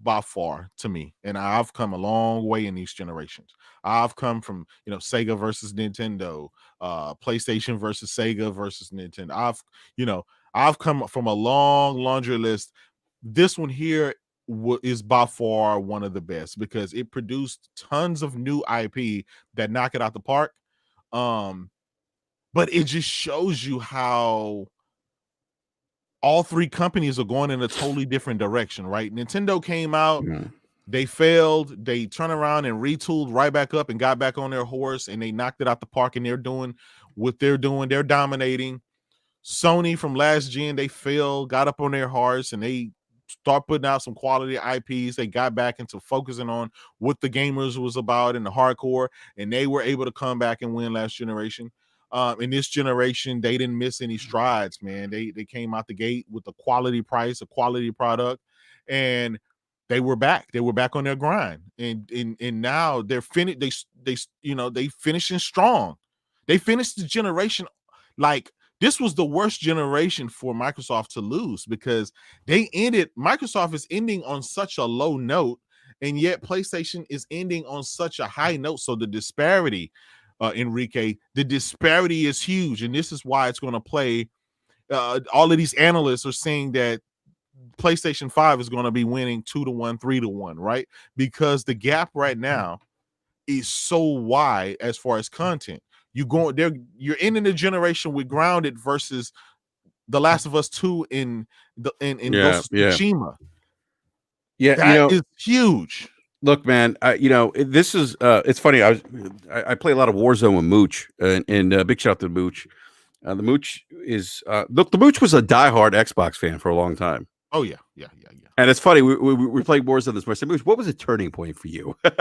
by far to me, and I've come a long way in these generations. I've come from Sega versus Nintendo, PlayStation versus Sega versus Nintendo. I've come from a long laundry list. This one here is by far one of the best because it produced tons of new IP that knock it out the park. But it just shows you how all three companies are going in a totally different direction, right? Nintendo came out, they failed, they turned around and retooled right back up and got back on their horse, and they knocked it out the park, and they're doing what they're doing. They're dominating. Sony from last gen, they failed, got up on their horse, and they start putting out some quality IPs. They got back into focusing on what the gamers was about and the hardcore, and they were able to come back and win last generation. In this generation, they didn't miss any strides, man. They came out the gate with a quality price, a quality product, and they were back. They were back on their grind, and now they're finished. They finishing strong. They finished the generation like this was the worst generation for Microsoft to lose because Microsoft is ending on such a low note, and yet PlayStation is ending on such a high note. So the disparity, Enrique, the disparity is huge, and this is why it's going to play. All of these analysts are saying that PlayStation 5 is going to be winning 2-1, 3-1, right? Because the gap right now is so wide as far as content. You're ending the generation with Grounded versus The Last of Us 2 in Ghost of Tsushima. Yeah, that is huge. Look, man, this is it's funny. I play a lot of Warzone with Mooch, and big shout out to Mooch. The Mooch is the Mooch was a diehard Xbox fan for a long time. Oh yeah. And it's funny, we played Warzone this morning. Mooch, what was a turning point for you? When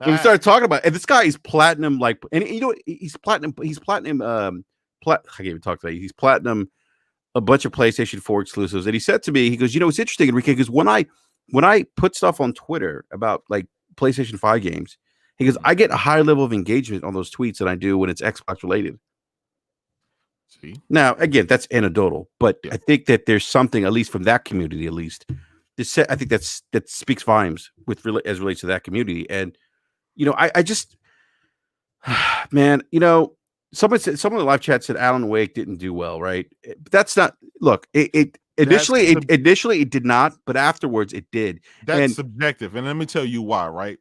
we started talking about it, and this guy is platinum, and he's platinum. He's platinum. I can't even talk today. He's platinum a bunch of PlayStation 4 exclusives. And he said to me, he goes, it's interesting, Enrique, because when I put stuff on Twitter about like PlayStation 5 games, he goes, I get a high level of engagement on those tweets than I do when it's Xbox related. See? Now, again, that's anecdotal, but I think that there's something, at least from that community, at least, I think that speaks volumes as relates to that community. And, I just, man, someone in the live chat said Alan Wake didn't do well, right? But that's not, look, initially it did not, but afterwards it did. That's subjective. And let me tell you why, right?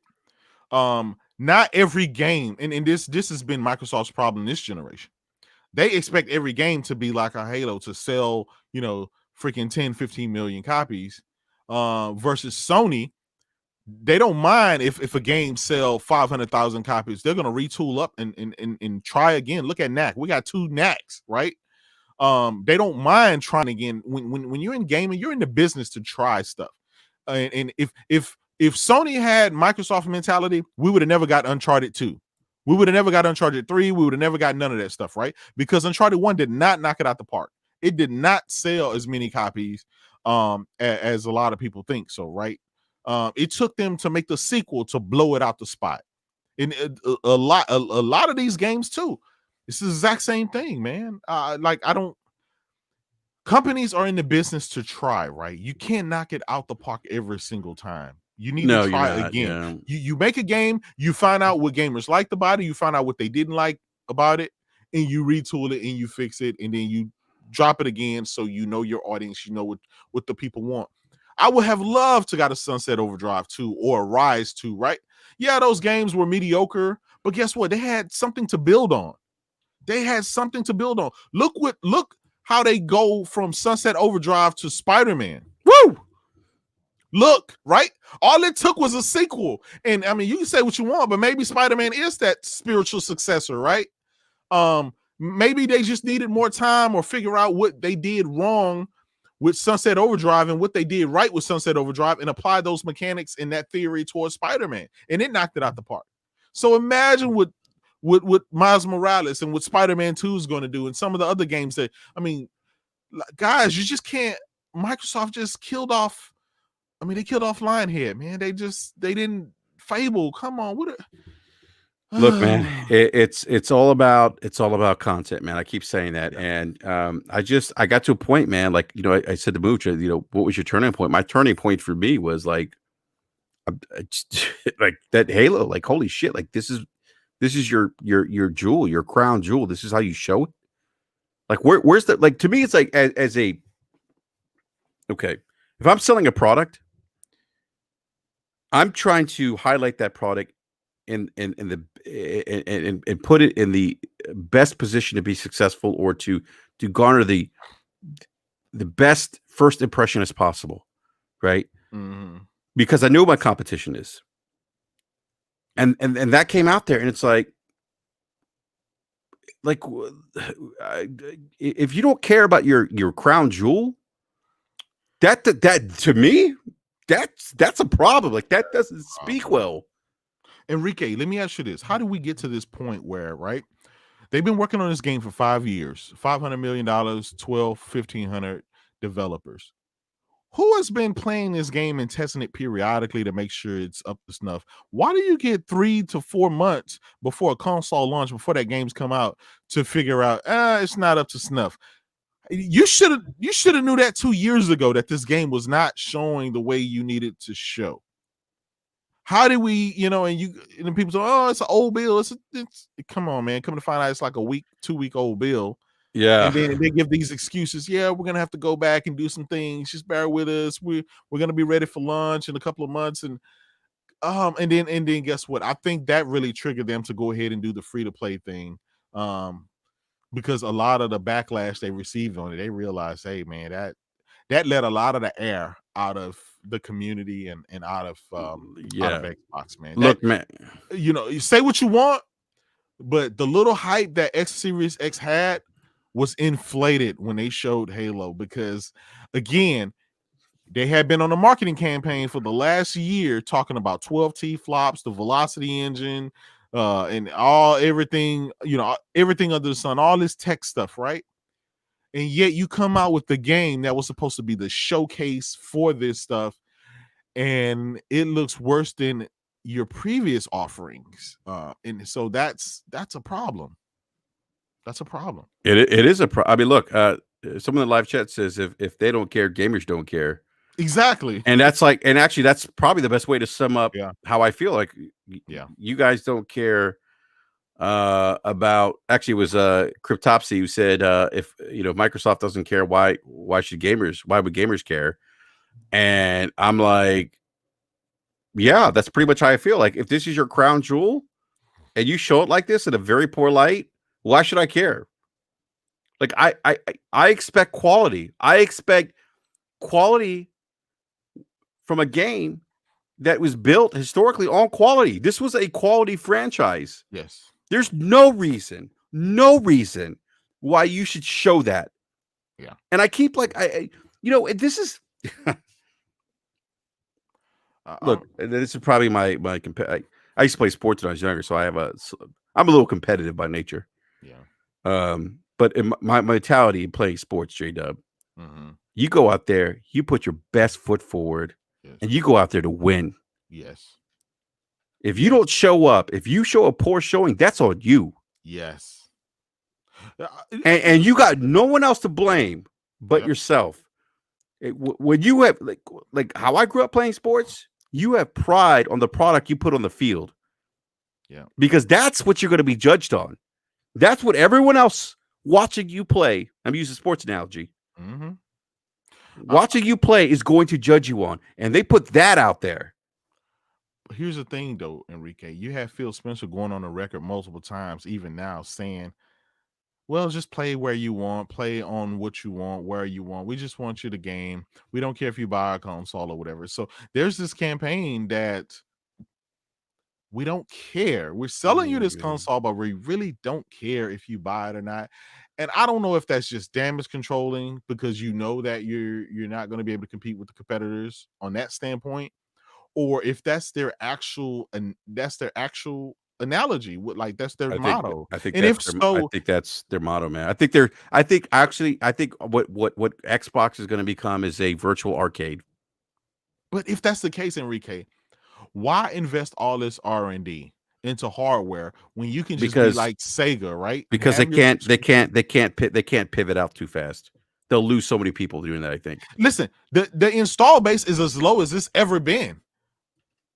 Not every game, and this has been Microsoft's problem this generation. They expect every game to be like a Halo to sell, freaking 10, 15 million copies. Versus Sony, they don't mind if a game sell 500,000 copies. They're gonna retool up and try again. Look at NAC. We got 2 NACs, right? They don't mind trying again. When you're in gaming, you're in the business to try stuff. And if Sony had Microsoft mentality, we would have never got Uncharted 2. We would have never got Uncharted 3. We would have never got none of that stuff, right? Because Uncharted 1 did not knock it out the park. It did not sell as many copies as a lot of people think so, right? It took them to make the sequel to blow it out the spot. And a lot of these games too. It's the exact same thing, man. Companies are in the business to try, right? You can't knock it out the park every single time. You need to try again. Yeah. You make a game, you find out what gamers liked about it, you find out what they didn't like about it, and you retool it and you fix it, and then you drop it again so you know your audience, you know what the people want. I would have loved to got a Sunset Overdrive 2 or a Rise 2, right? Yeah, those games were mediocre, but guess what? They had something to build on. Look how they go from Sunset Overdrive to Spider-Man. Woo! Look, right? All it took was a sequel. And I mean, you can say what you want, but maybe Spider-Man is that spiritual successor, right? Maybe they just needed more time or figure out what they did wrong with Sunset Overdrive and what they did right with Sunset Overdrive and apply those mechanics and that theory towards Spider-Man. And it knocked it out the park. So imagine what Miles Morales and what Spider-Man 2 is going to do, and some of the other games that, I mean, guys, you just can't. Microsoft just killed off. I mean, they killed off Lionhead, man. They didn't Fable. Come on, what? Look, man, it's all about content, man. I keep saying that, Yeah. and I got to a point, man. Like, I said to Mooch, what was your turning point? My turning point for me was like, like that Halo. Like, holy shit! Like, this is your jewel, your crown jewel. This is how you show it. Like, where's the, like, to me, it's like, as a, okay, if I'm selling a product, I'm trying to highlight that product and put it in the best position to be successful, or to garner the best first impression as possible, right? Mm-hmm. Because I know my competition is, and that came out there, and it's like if you don't care about your crown jewel, that to me, that's a problem. Like, that doesn't speak well. Enrique, let me ask you this: how do we get to this point where, right? They've been working on this game for 5 years, $500 million, 1,500 developers. Who has been playing this game and testing it periodically to make sure it's up to snuff? Why do you get 3 to 4 months before a console launch, before that game's come out, to figure out it's not up to snuff? You should have knew that 2 years ago, that this game was not showing the way you needed to show. How do we, and people say, oh, it's an old bill. It's come on, man. Come to find out, it's like a 2-week old bill. Yeah. And then they give these excuses. Yeah, we're gonna have to go back and do some things. Just bear with us. We're gonna be ready for launch in a couple of months. And then guess what? I think that really triggered them to go ahead and do the free-to-play thing. Because a lot of the backlash they received on it, they realized, hey man, that let a lot of the air out of the community and out of Xbox, man. Look, man, you say what you want, but the little hype that X Series X had was inflated when they showed Halo, because again, they had been on a marketing campaign for the last year talking about 12T flops, the velocity engine, and everything under the sun, all this tech stuff, right? And yet you come out with the game that was supposed to be the showcase for this stuff, and it looks worse than your previous offerings. And so that's a problem. That's a problem. It is a problem. I mean, look, someone in the live chat says if they don't care, gamers don't care. Exactly. And that's like, and actually, that's probably the best way to sum up how I feel. Like, you guys don't care about. Actually, it was Cryptopsy who said, if Microsoft doesn't care, why would gamers care? And I'm like, yeah, that's pretty much how I feel. Like, if this is your crown jewel and you show it like this in a very poor light, why should I care? Like, I expect quality. I expect quality from a game that was built historically on quality. This was a quality franchise. Yes. There's no reason why you should show that. Yeah. And I keep like, this is look, this is probably my I used to play sports when I was younger, so I'm a little competitive by nature. Yeah. But in my mentality in playing sports, J-Dub, you go out there, you put your best foot forward, and you go out there to win. Yes. If you don't show up, if you show a poor showing, that's on you. Yes. And you got no one else to blame but yourself. When you have like how I grew up playing sports, you have pride on the product you put on the field. Yeah. Because that's what you're going to be judged on. That's what everyone else watching you play. I'm using a sports analogy. Watching you play is going to judge you on, and they put that out there. Here's the thing, though, Enrique. You have Phil Spencer going on the record multiple times, even now, saying, well, just play where you want, play on what you want, where you want. We just want you to game. We don't care if you buy a console or whatever. So there's this campaign that we don't care. We're selling you this console, but we really don't care if you buy it or not. And I don't know if that's just damage controlling, because you know that you're not going to be able to compete with the competitors on that standpoint, or if that's their actual analogy. Like that's their I think motto. I think And that's if their I so, think that's their motto, man. I think what Xbox is going to become is a virtual arcade but if that's the case, Enrique, why invest all this R&D into hardware when you can just be because like Sega, right? And because they have your can't they subscription. can't they can't they can't pivot out too fast. They'll lose so many people doing that, I think. Listen, the install base is as low as it's ever been.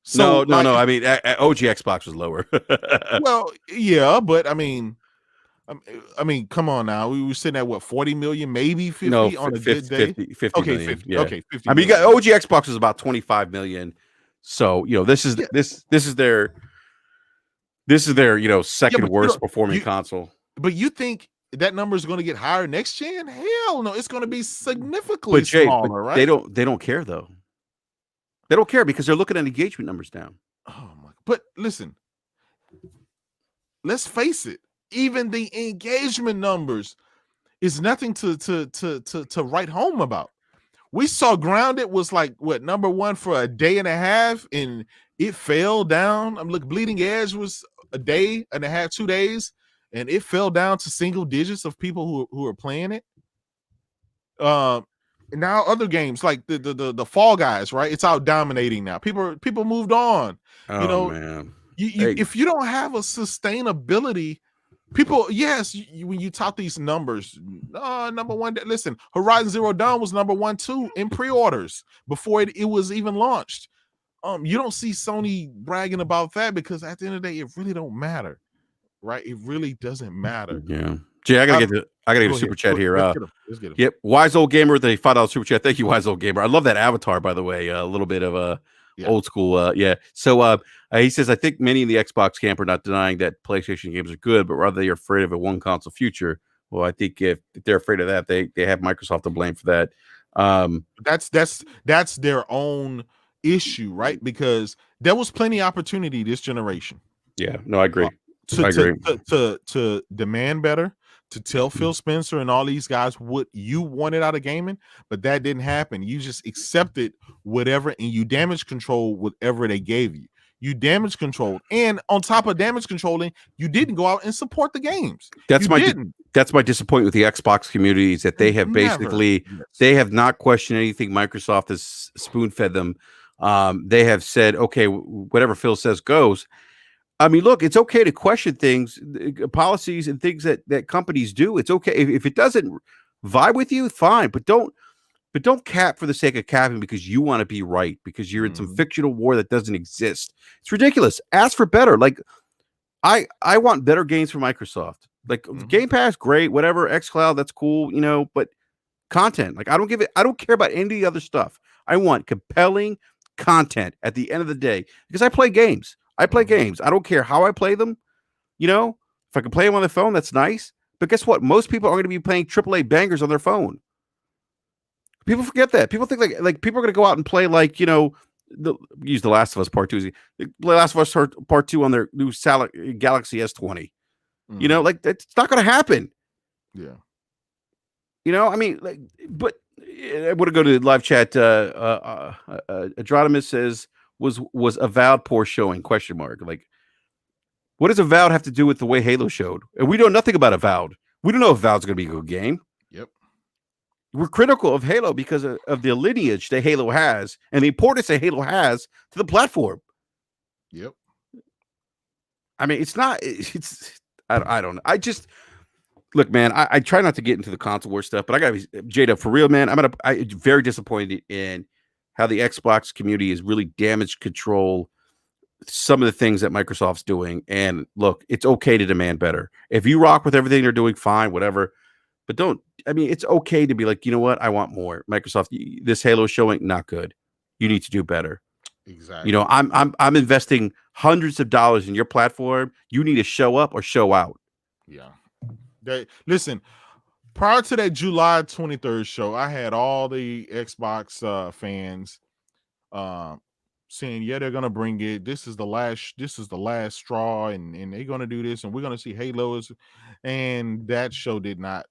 So No, no, like, no. I mean, OG Xbox was lower. well, yeah, but I mean, come on now. We were sitting at what, 40 million, maybe No, 50 on a good day. 50 Okay, million. 50. Yeah. Okay, 50 I mean, you got million. OG Xbox is about 25 million. So, Yeah, this is their, yeah, second but you worst don't performing you console. but you think that number is going to get higher next gen? Hell no, it's going to be But significantly Jay, but smaller, right? they don't care though. They don't care because they're looking at engagement numbers now. Oh my. But listen, let's face it. Even the engagement numbers is nothing to write home about. We saw Grounded was like what, number one for a day and a half, and it fell down. I'm looking, Bleeding Edge was a day and a half, 2 days, and it fell down to single digits of people who are playing it. And now other games like the Fall Guys, right? It's out dominating now. People moved on. You Oh know, man. you Hey, if you don't have a sustainability, people, yes, when you talk these numbers, number one, listen, Horizon Zero Dawn was number 1 too in pre-orders before it was even launched. You don't see Sony bragging about that because at the end of the day, it really don't matter, right? It really doesn't matter. yeah. Jay, I gotta get a Go ahead. super chat here. Let's get them. Let's get them. Yep. Wise Old Gamer with a $5 super chat. Thank you, Wise Old Gamer. I love that avatar, by the way. A little bit of a Yeah. old school. Yeah. So he says, I think many in the Xbox camp are not denying that PlayStation games are good, but rather they're afraid of a one console future. Well, I think if they're afraid of that, they have Microsoft to blame for that. That's their own issue, right? Because there was plenty of opportunity this generation. Yeah. No, I agree. To demand better, to tell Phil Spencer and all these guys what you wanted out of gaming, but that didn't happen. You just accepted whatever, and you damage control whatever they gave you. You damage controlled, and on top of damage controlling, you didn't go out and support the games. That's You my didn't. That's my disappointment with the Xbox community is that they have basically they have not questioned anything Microsoft has spoon fed them. They have said, okay, whatever Phil says goes. I mean, look, it's okay to question things, policies and things that companies do. It's okay if it doesn't vibe with you, fine, but don't cap for the sake of capping because you want to be right because you're in some fictional war that doesn't exist. It's ridiculous. Ask for better. Like I want better games from Microsoft. Like Game Pass, great, whatever. XCloud, that's cool, but content. Like I don't care about any of the other stuff. I want compelling content at the end of the day because I play games. I don't care how I play them. If I can play them on the phone, that's nice. But guess what? Most people are going to be playing AAA bangers on their phone. People forget that. People think like people are going to go out and play use The Last of Us Part 2. The Last of Us Part 2 on their new Galaxy S20. Like it's not going to happen. Yeah. I mean, but I want to go to the live chat. Adronimus says was Avowed poor showing? ? Like, what does Avowed have to do with the way Halo showed? And we know nothing about Avowed. We don't know if Avowed's going to be a good game. Yep. We're critical of Halo because of the lineage that Halo has and the importance that Halo has to the platform. Yep. I mean, I don't know. I just look, man. I try not to get into the console war stuff, but I got to be Jada for real, man. I'm very disappointed in how the Xbox community has really damaged control some of the things that Microsoft's doing. And look, it's okay to demand better. If you rock with everything they're doing, fine, whatever. But it's okay to be like, you know what? I want more. Microsoft, this Halo showing, not good. You need to do better. Exactly. I'm investing hundreds of dollars in your platform. You need to show up or show out. Yeah. Listen, prior to that July 23rd show, I had all the Xbox fans saying, yeah, they're gonna bring it. This is the last straw, and they're gonna do this, and we're gonna see Halos. And that show did not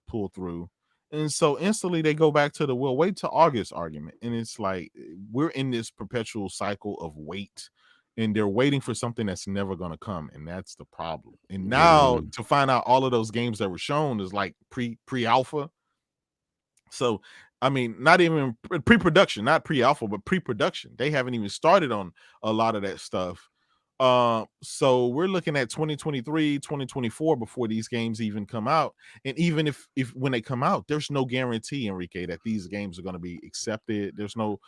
pull through. And so instantly they go back to the wait till August argument. And it's like we're in this perpetual cycle of wait. and they're waiting for something that's never going to come, and that's the problem. And now to find out all of those games that were shown is like pre-alpha. So I mean, not even pre-production, not pre-alpha, but pre-production. They haven't even started on a lot of that stuff. So we're looking at 2023, 2024 before these games even come out. And even if when they come out, there's no guarantee, Enrique, that these games are going to be accepted. There's no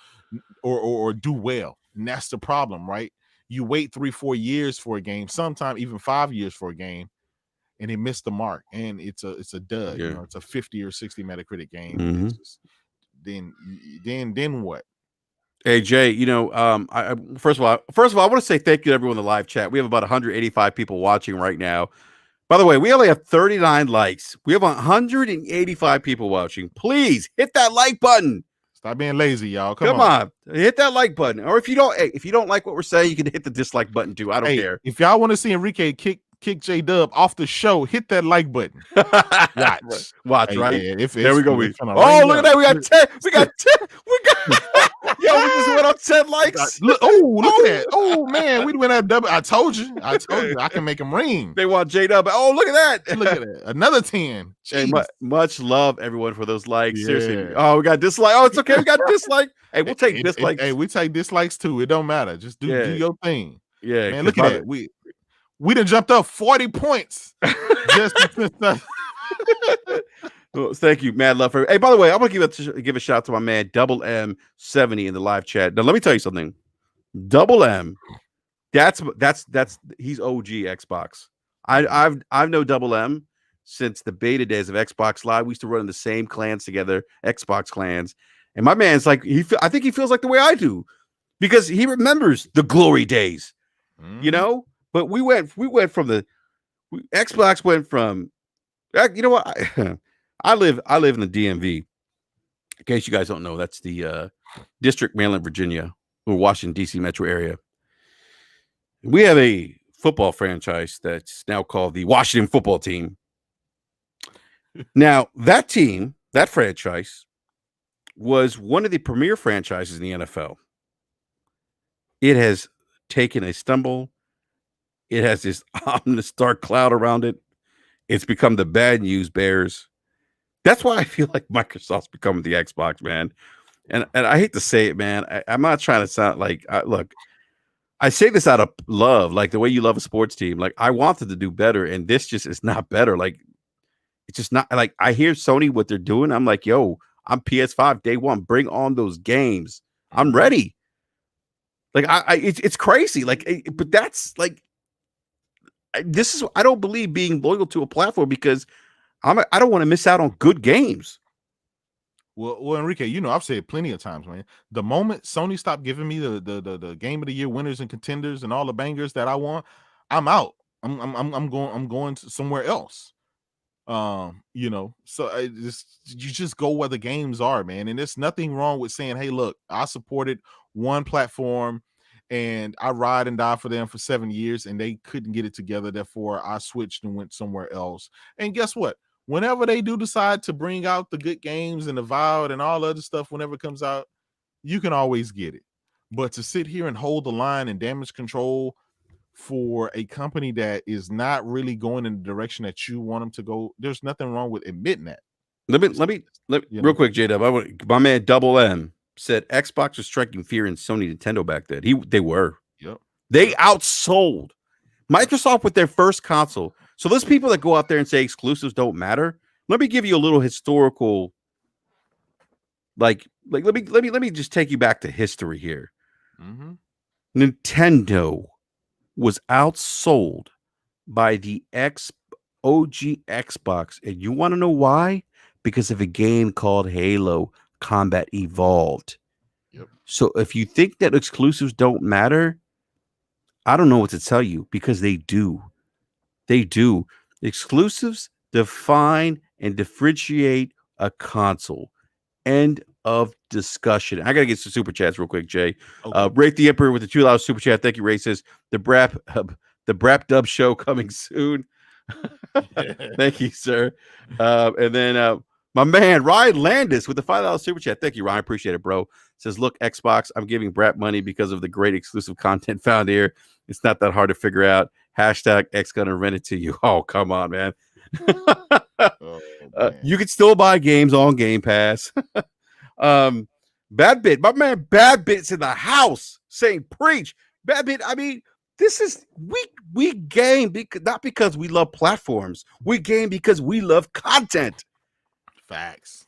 or do well. And that's the problem, right? You wait 3-4 years for a game, sometimes even 5 years for a game, and they missed the mark, and it's a dud. Yeah. You know, it's a 50 or 60 Metacritic game. Mhm. It's just, then what? Hey Jay, you know, I first of all, I want to say thank you to everyone in the live chat. We have about 185 people watching right now. By the way, we only have 39 likes. We have 185 people watching. Please hit that like button. Stop being lazy, y'all. Come on. Hit that like button. Or if you don't like what we're saying, you can hit the dislike button too. I don't care. If y'all want to see Enrique kick J Dub off the show, hit that like button. Watch, right? If there we go. Look at that. We got 10. We got 10. Yo, we just went up 10 likes. Look at that. Oh man, we went up double. I told you. I can make them ring. They want J Dub. Oh, look at that. Look at that. Another 10. Hey, much love, everyone, for those likes. Yeah. Seriously. Oh, we got dislike. Oh, it's okay. We got dislike. Hey, we'll take dislikes. Hey, we take dislikes too. It don't matter. Just do your thing. Yeah, man. Look at that. We done jumped up 40 points. Well, thank you, mad love for. Hey, by the way, I want to give a shout out to my man Double M70 in the live chat. Now, let me tell you something. Double M, that's he's OG Xbox. I've known Double M since the beta days of Xbox Live. We used to run in the same clans together, Xbox clans, and my man's like I think he feels like the way I do because he remembers the glory days, you know. But we went from Xbox went from, you know what? I live in the DMV. In case you guys don't know, that's the District, Maryland, Virginia, or Washington, D.C. metro area. We have a football franchise that's now called the Washington Football Team. Now, that franchise, was one of the premier franchises in the NFL. It has taken a stumble. It has this ominous dark cloud around it. It's become the bad news bears. That's why I feel like Microsoft's becoming the Xbox, man. And I hate to say it, man. I'm not trying to sound like, look, I say this out of love, like the way you love a sports team. Like, I wanted to do better, and this just is not better. Like, it's just not, like, I hear Sony, what they're doing. I'm like, yo, I'm PS5 day one. Bring on those games. I'm ready. Like, it's crazy. Like, but that's like, I don't believe being loyal to a platform because I don't want to miss out on good games. Well, Enrique, you know, I've said plenty of times, man. The moment Sony stopped giving me the game of the year winners and contenders and all the bangers that I want, I'm out. I'm going to somewhere else. You know, so you just go where the games are, man. And there's nothing wrong with saying, hey, look, I supported one platform and I ride and die for them for 7 years and they couldn't get it together. Therefore, I switched and went somewhere else. And guess what? Whenever they do decide to bring out the good games and the Avowed and all other stuff, whenever it comes out, you can always get it. But to sit here and hold the line and damage control for a company that is not really going in the direction that you want them to go, there's nothing wrong with admitting that. Let me real quick, J-Dub. My man Double M said Xbox was striking fear in Sony Nintendo back then. They were. Yep. They outsold Microsoft with their first console. So those people that go out there and say exclusives don't matter, let me give you a little historical, let me just take you back to history here. Mm-hmm. Nintendo was outsold by the OG Xbox, and you want to know why? Because of a game called Halo Combat Evolved. Yep. So if you think that exclusives don't matter, I don't know what to tell you, because they do. They do. Exclusives define and differentiate a console. End of discussion. I gotta get some super chats real quick, Jay. Okay. Rate the Emperor with the $2 super chat. Thank you, Ray. Says the BRAP dub show coming soon. Thank you, sir. And then my man Ryan Landis with the $5 super chat. Thank you, Ryan. Appreciate it, bro. Says, look, Xbox, I'm giving BRAP money because of the great exclusive content found here. It's not that hard to figure out. Hashtag X gonna rent it to you. Oh, come on, man. Oh man. You can still buy games on Game Pass. Bad Bit, my man, Bad Bit's in the house saying, preach. Bad Bit, I mean, this is we game not because we love platforms. We game because we love content. Facts.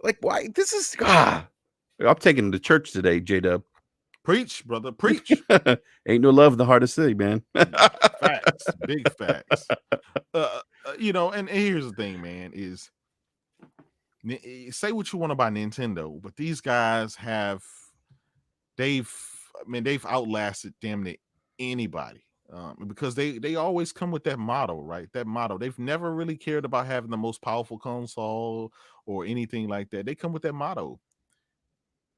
Like, why? This is I'm taking him to church today, J-Dub. Preach, brother, preach. Ain't no love in the heart of city, man. Facts, big facts. And here's the thing, man, is say what you want about Nintendo, but these guys they've outlasted damn near anybody. Because they always come with that motto, right? That motto. They've never really cared about having the most powerful console or anything like that. They come with that motto.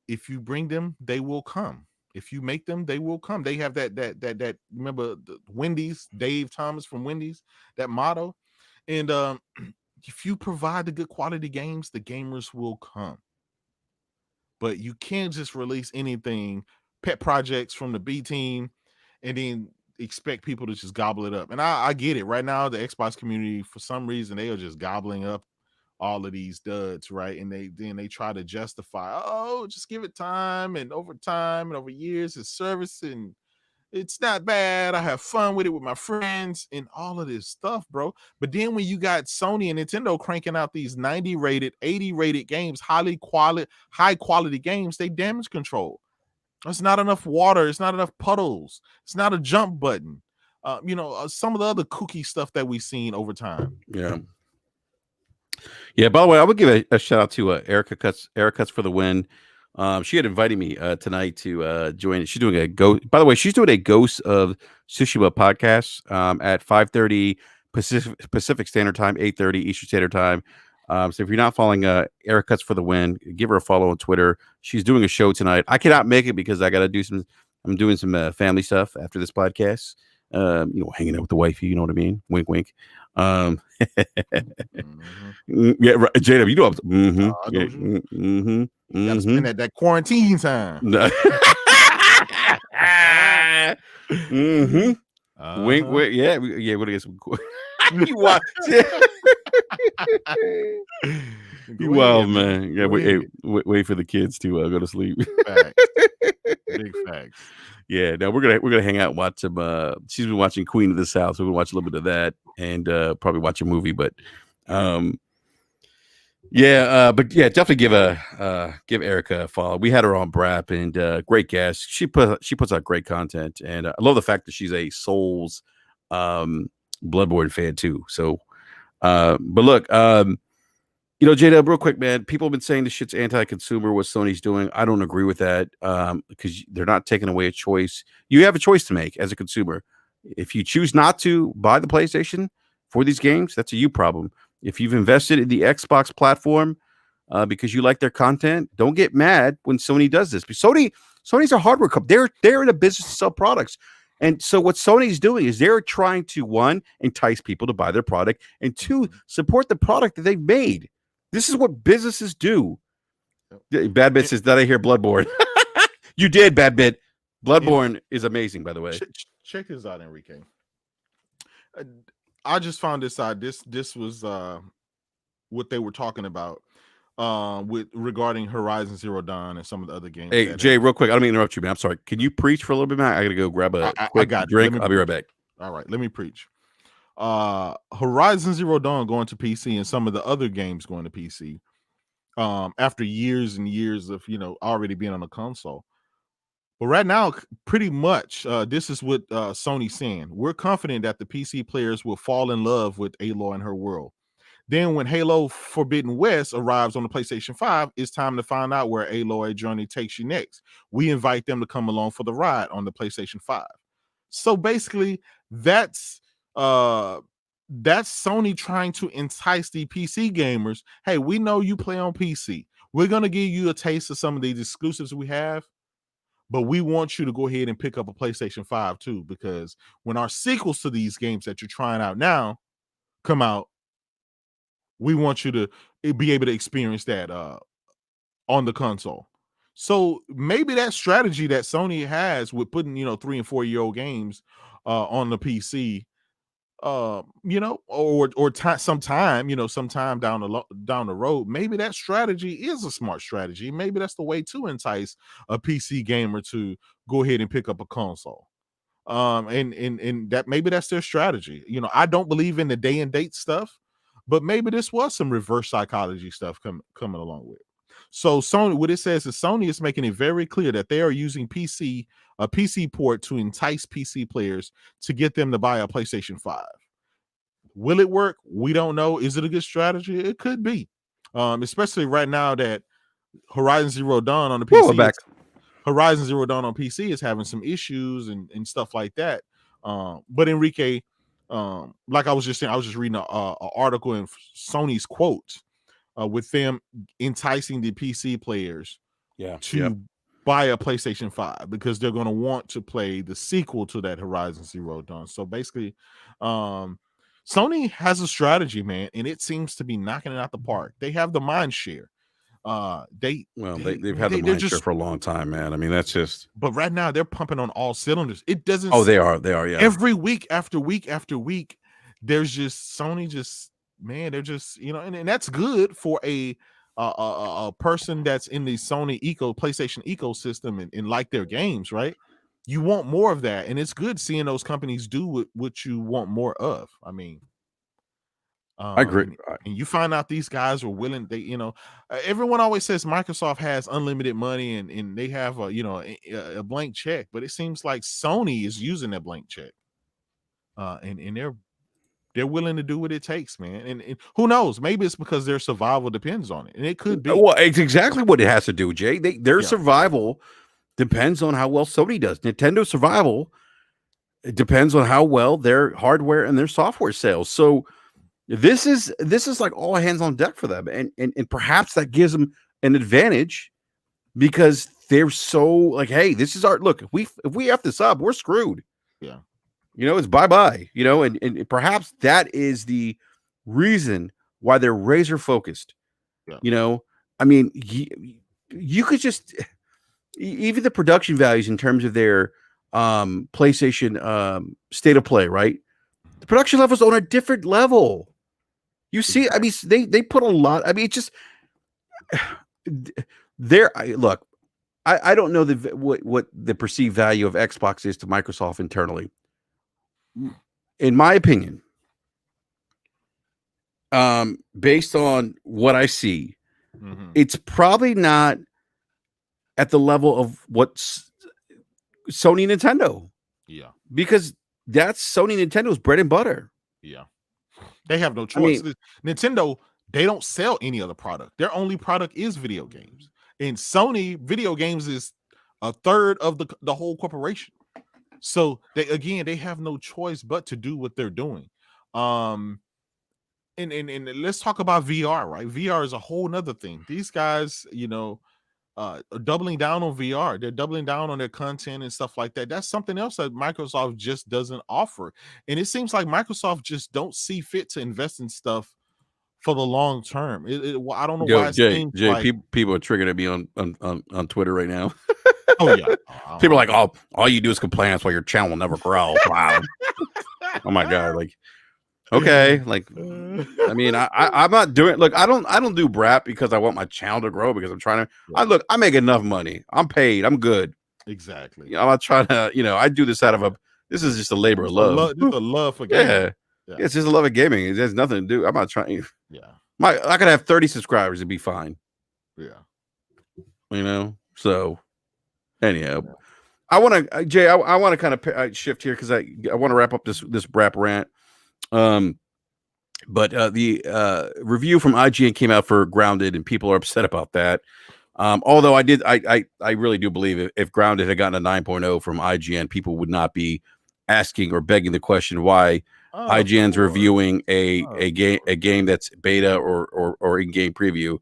If you bring them, they will come. If you make them, they will come. They have that remember the Wendy's, Dave Thomas from Wendy's, that motto. And if you provide the good quality games, the gamers will come. But you can't just release anything, pet projects from the B team, and then expect people to just gobble it up. And I get it. Right now, the Xbox community, for some reason, they are just gobbling up all of these duds, right? And they try to justify, oh, just give it time, and over years, it's service, and it's not bad. I have fun with it with my friends and all of this stuff, bro. But then when you got Sony and Nintendo cranking out these 90 rated, 80 rated games, high quality games, they damage control. It's not enough water. It's not enough puddles. It's not a jump button. Some of the other kooky stuff that we've seen over time. Yeah. Yeah. By the way, I would give a shout out to Erica Cuts. Erica Cuts for the win. She had invited me tonight to join. She's doing a ghost. By the way, she's doing a Ghost of Tsushima podcast at 5:30 Pacific Standard Time, 8:30 Eastern Standard Time. So if you're not following Erica Cuts for the win, give her a follow on Twitter. She's doing a show tonight. I cannot make it because I got to do some. I'm doing some family stuff after this podcast. Hanging out with the wifey. You know what I mean? Wink, wink. Yeah, right. J-Dub, you know. You gotta spend that quarantine time. Wink, wink. Yeah, we're gonna get some. You watch. You wild, man. Yeah, wait for the kids to go to sleep. Facts. Big facts. Yeah, now we're gonna hang out and watch some. She's been watching Queen of the South, so we're gonna watch a little bit of that and probably watch a movie. But definitely give Erica a follow. We had her on BRAP and great guest. She puts out great content, and I love the fact that she's a Souls Bloodborne fan too. So, but look, J-Dub, real quick, man. People have been saying this shit's anti-consumer. What Sony's doing, I don't agree with that because they're not taking away a choice. You have a choice to make as a consumer. If you choose not to buy the PlayStation for these games, that's a you problem. If you've invested in the Xbox platform because you like their content, don't get mad when Sony does this. But Sony's a hardware company. They're in a business to sell products. And so what Sony's doing is they're trying to, one, entice people to buy their product, and two, support the product that they've made. This is what businesses do. Bad Bit says, did I hear Bloodborne? You did, Bad Bit. Bloodborne is amazing, by the way. Check this out, Enrique. I just found this out. This was what they were talking about regarding Horizon Zero Dawn and some of the other games. Hey, Jay, real quick. I don't mean to interrupt you, man. I'm sorry. Can you preach for a little bit, man? I got to go grab a quick drink. I'll be right back. All right, let me preach. Horizon Zero Dawn going to PC and some of the other games going to PC after years and years of already being on a console. But right now, pretty much this is what Sony's saying. We're confident that the PC players will fall in love with Aloy and her world. Then when Halo Forbidden West arrives on the PlayStation 5, it's time to find out where Aloy journey takes you next. We invite them to come along for the ride on the PlayStation 5. So basically, that's Sony trying to entice the PC gamers. Hey, we know you play on PC. We're going to give you a taste of some of these exclusives we have, but we want you to go ahead and pick up a PlayStation 5 too, because when our sequels to these games that you're trying out now come out, we want you to be able to experience that on the console. So maybe that strategy that Sony has with putting 3 and 4-year-old games on the PC, or sometime down the road, maybe that strategy is a smart strategy. Maybe that's the way to entice a PC gamer to go ahead and pick up a console. And that maybe that's their strategy. I don't believe in the day and date stuff, but maybe this was some reverse psychology stuff coming along with it. So Sony, what it says is Sony is making it very clear that they are using a PC port to entice PC players to get them to buy a PlayStation 5. Will it work? We don't know. Is it a good strategy? It could be. Especially right now that Horizon Zero Dawn on the Whoa, PC back. Horizon Zero Dawn on PC is having some issues and stuff like that. But Enrique, like I was just saying, I was just reading an article in Sony's quotes with them enticing the PC players to buy a PlayStation 5 because they're going to want to play the sequel to that Horizon Zero Dawn. So basically, Sony has a strategy, man, and it seems to be knocking it out the park. They have the mind share. They've had the mind share for a long time, man. I mean, that's just. But right now they're pumping on all cylinders. It doesn't. Oh, they are. Yeah. Every week after week after week, there's just Sony. They're just and that's good for a person that's in the Sony PlayStation ecosystem and like their games, right? You want more of that, and it's good seeing those companies do what you want more of. I mean. I agree. And you find out these guys are willing. Everyone always says Microsoft has unlimited money and they have a blank check, but it seems like Sony is using that blank check, and they're willing to do what it takes, man. And who knows? Maybe it's because their survival depends on it, and it could be. Well, it's exactly what it has to do, Jay. Their survival depends on how well Sony does. Nintendo's survival, it depends on how well their hardware and their software sales. So. This is like all hands on deck for them, and perhaps that gives them an advantage because they're so like, hey, this is our look. If we F this up, we're screwed. Yeah, it's bye. And perhaps that is the reason why they're razor focused. Yeah. I mean, you could just even the production values in terms of their PlayStation state of play, right? The production level's on a different level. You see, I mean, they put a lot. I mean, it's just there. Look, I don't know what the perceived value of Xbox is to Microsoft internally. In my opinion, based on what I see, it's probably not at the level of what's Sony and Nintendo. Yeah, because that's Sony and Nintendo's bread and butter. Yeah. They have no choice. Nintendo, they don't sell any other product. Their only product is video games. And Sony, video games is a third of the whole corporation. So they have no choice but to do what they're doing. And let's talk about VR, right? VR is a whole nother thing. These guys, are doubling down on VR. They're doubling down on their content and stuff like that. That's something else that Microsoft just doesn't offer. And it seems like Microsoft just don't see fit to invest in stuff for the long term. I don't know why. Jay, people are triggering at me on Twitter right now. Oh yeah, people are like, "Oh, all you do is complain. That's why your channel will never grow." Wow. Oh my god, like. Okay, like I mean, I'm not doing. Look, I don't do BRAP because I want my channel to grow because I'm trying to. I make enough money. I'm paid. I'm good. Exactly. I'm not trying to. I do this out of This is just a labor of love. Just a love for gaming. Yeah, it's just a love of gaming. It has nothing to do. I'm not trying. Yeah. I could have 30 subscribers and be fine. Yeah. So anyhow, I want to Jay. I want to kind of shift here because I want to wrap up this BRAP rant. But the review from IGN came out for Grounded, and people are upset about that. Although I really do believe if Grounded had gotten a 9.0 from IGN, people would not be asking or begging the question why IGN's reviewing a game that's beta or in-game preview.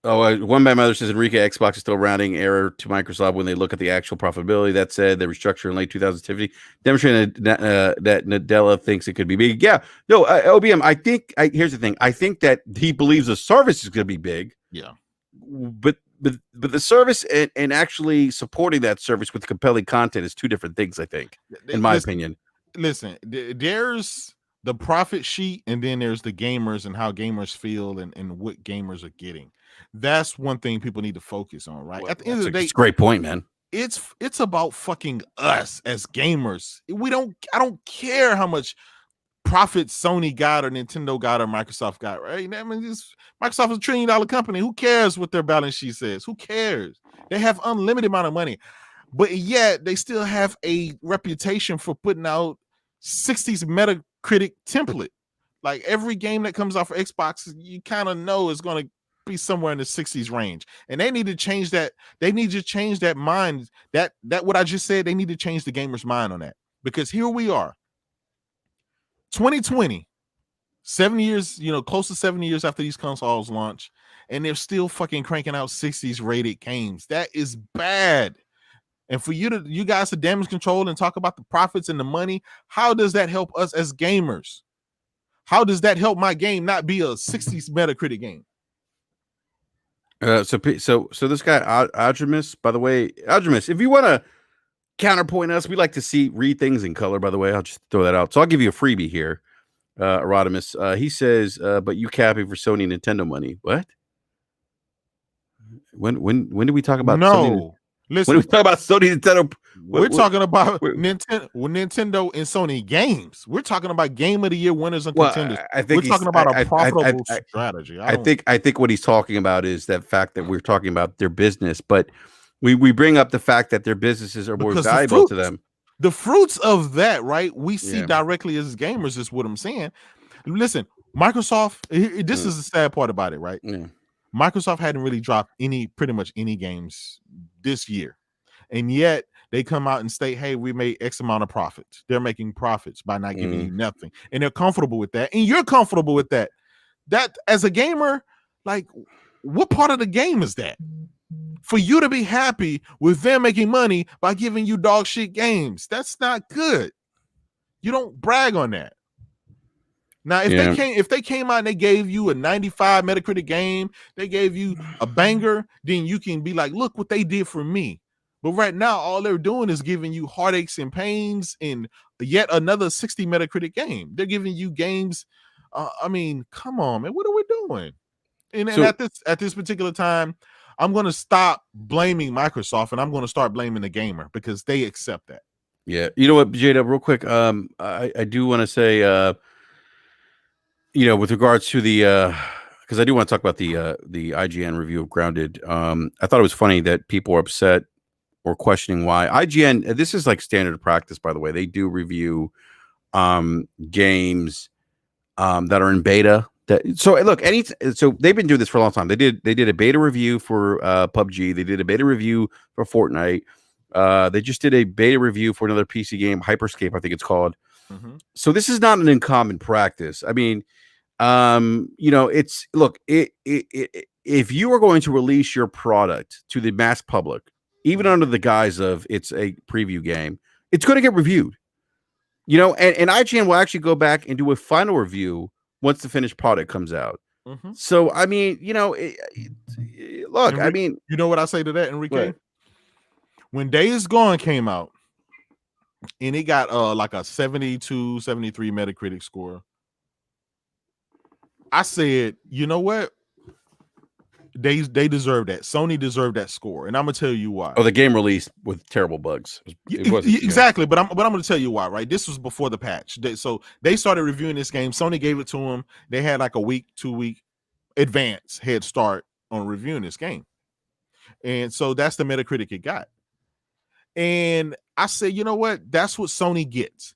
One bad mother says Enrique Xbox is still rounding error to Microsoft when they look at the actual profitability. That said, the restructure in late 2015 demonstrated that Nadella thinks it could be big. Yeah, no, OBM. I think here's the thing. I think that he believes the service is going to be big. Yeah, but the service and actually supporting that service with compelling content is two different things. I think, in my opinion. Listen, there's the profit sheet, and then there's the gamers and how gamers feel and what gamers are getting. That's one thing people need to focus on, right? Well, at the end of the day, it's a great point, man. It's about fucking us as gamers. I don't care how much profit Sony got or Nintendo got or Microsoft got, right? I mean, Microsoft is $1 trillion company. Who cares what their balance sheet says? Who cares? They have unlimited amount of money, but yet they still have a reputation for putting out 60s Metacritic template. Like every game that comes out for Xbox, you kind of know is going to be somewhere in the 60s range, and they need to change that. They need to change that mind. That what I just said. They need to change the gamer's mind on that, because here we are, 2020, 7 years, close to 7 years after these consoles launch, and they're still fucking cranking out 60s rated games. That is bad. And for you guys to damage control and talk about the profits and the money, how does that help us as gamers? How does that help my game not be a 60s Metacritic game? So this guy Adramus, by the way, Adramus, if you want to counterpoint us, we like to read things in color. By the way, I'll just throw that out. So I'll give you a freebie here. Erodimus, he says, but you capping for Sony and Nintendo money? What? When did we talk about Sony? Listen, when we talk about Sony and Nintendo, we're talking about Nintendo and Sony games. We're talking about Game of the Year winners and contenders. I think we're talking about a profitable strategy. I think what he's talking about is that fact that we're talking about their business, but we bring up the fact that their businesses are more valuable to them. The fruits of that, right? We see directly as gamers, is what I'm saying. Listen, Microsoft, this is the sad part about it, right? Yeah. Microsoft hadn't really dropped pretty much any games this year. And yet they come out and state, hey, we made X amount of profits. They're making profits by not giving you nothing. And they're comfortable with that. And you're comfortable with that. That, as a gamer, like, what part of the game is that? For you to be happy with them making money by giving you dog shit games. That's not good. You don't brag on that. Now, if they came out and they gave you a 95 Metacritic game, they gave you a banger, then you can be like, look what they did for me. But right now, all they're doing is giving you heartaches and pains in yet another 60 Metacritic game. They're giving you games. I mean, come on, man. What are we doing? And at this particular time, I'm going to stop blaming Microsoft and I'm going to start blaming the gamer, because they accept that. Yeah. You know what, J-Dub, real quick. I do want to say, with regards to the, because I do want to talk about the IGN review of Grounded. I thought it was funny that people are upset or questioning why IGN. This is like standard practice, by the way. They do review games that are in beta. So look, so they've been doing this for a long time. They did a beta review for PUBG. They did a beta review for Fortnite. They just did a beta review for another PC game, Hyperscape, I think it's called. Mm-hmm. So this is not an uncommon practice. I mean, it's look, if you are going to release your product to the mass public, even under the guise of it's a preview game, it's going to get reviewed. And IGN will actually go back and do a final review once the finished product comes out. Mm-hmm. So I mean, look, I mean, you know what I say to that, Enrique? What? When Days Gone came out and it got like a 72, 73 Metacritic score, I said, you know what? They deserve that. Sony deserved that score, and I'm gonna tell you why. Oh, the game released with terrible bugs. It wasn't exactly, but I'm gonna tell you why. Right, this was before the patch. So they started reviewing this game. Sony gave it to them. They had like a week, 2 week advance head start on reviewing this game, and so that's the Metacritic it got. And I said, you know what? That's what Sony gets.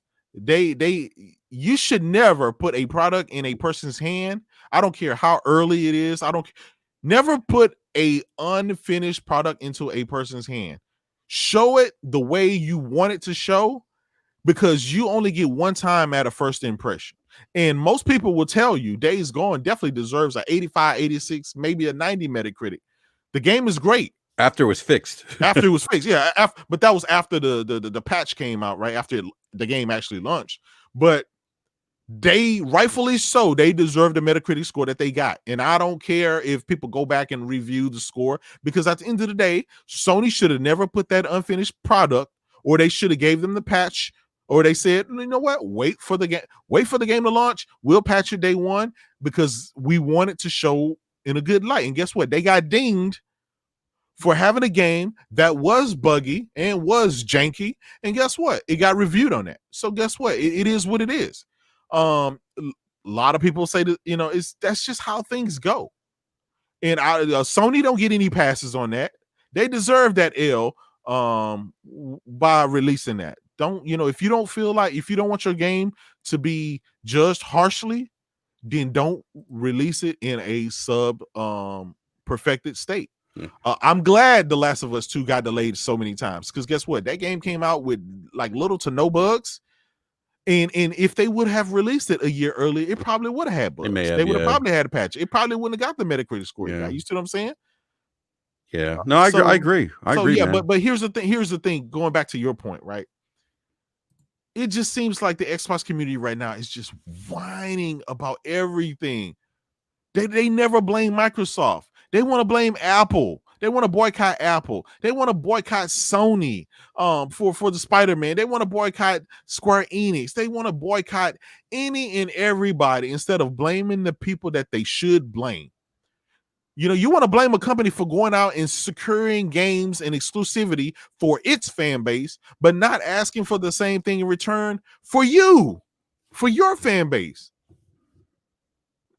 You should never put a product in a person's hand. I don't care how early it is. Never put a unfinished product into a person's hand. Show it the way you want it to show, because you only get one time at a first impression. And most people will tell you Days Gone definitely deserves a 85, 86, maybe a 90 Metacritic. The game is great. After it was fixed. After it was fixed, yeah. But that was after the patch came out, right? After the game actually launched. But they rightfully so, they deserve the Metacritic score that they got. And I don't care if people go back and review the score, because at the end of the day, Sony should have never put that unfinished product, or they should have gave them the patch, or they said, you know what, wait for the game to launch. We'll patch it day one, because we want it to show in a good light. And guess what? They got dinged for having a game that was buggy and was janky. And guess what? It got reviewed on that. So guess what? It is what it is. A lot of people say that, you know, that's just how things go. And Sony don't get any passes on that. They deserve that L by releasing that. Don't, you know, if you don't want your game to be judged harshly, then don't release it in a sub perfected state. Yeah. I'm glad The Last of Us 2 got delayed so many times, because guess what? That game came out with like little to no bugs. And if they would have released it a year earlier, it probably would have had bugs. They would have probably had a patch. It probably wouldn't have got the Metacritic score. Yeah. You see what I'm saying? Yeah. No, I agree. I agree. Yeah, man. but here's the thing. Here's the thing. Going back to your point, right? It just seems like the Xbox community right now is just whining about everything. They never blame Microsoft. They want to blame Apple. They want to boycott Apple. They want to boycott Sony for the Spider-Man. They want to boycott Square Enix. They want to boycott any and everybody instead of blaming the people that they should blame. You know, you want to blame a company for going out and securing games and exclusivity for its fan base, but not asking for the same thing in return for your fan base.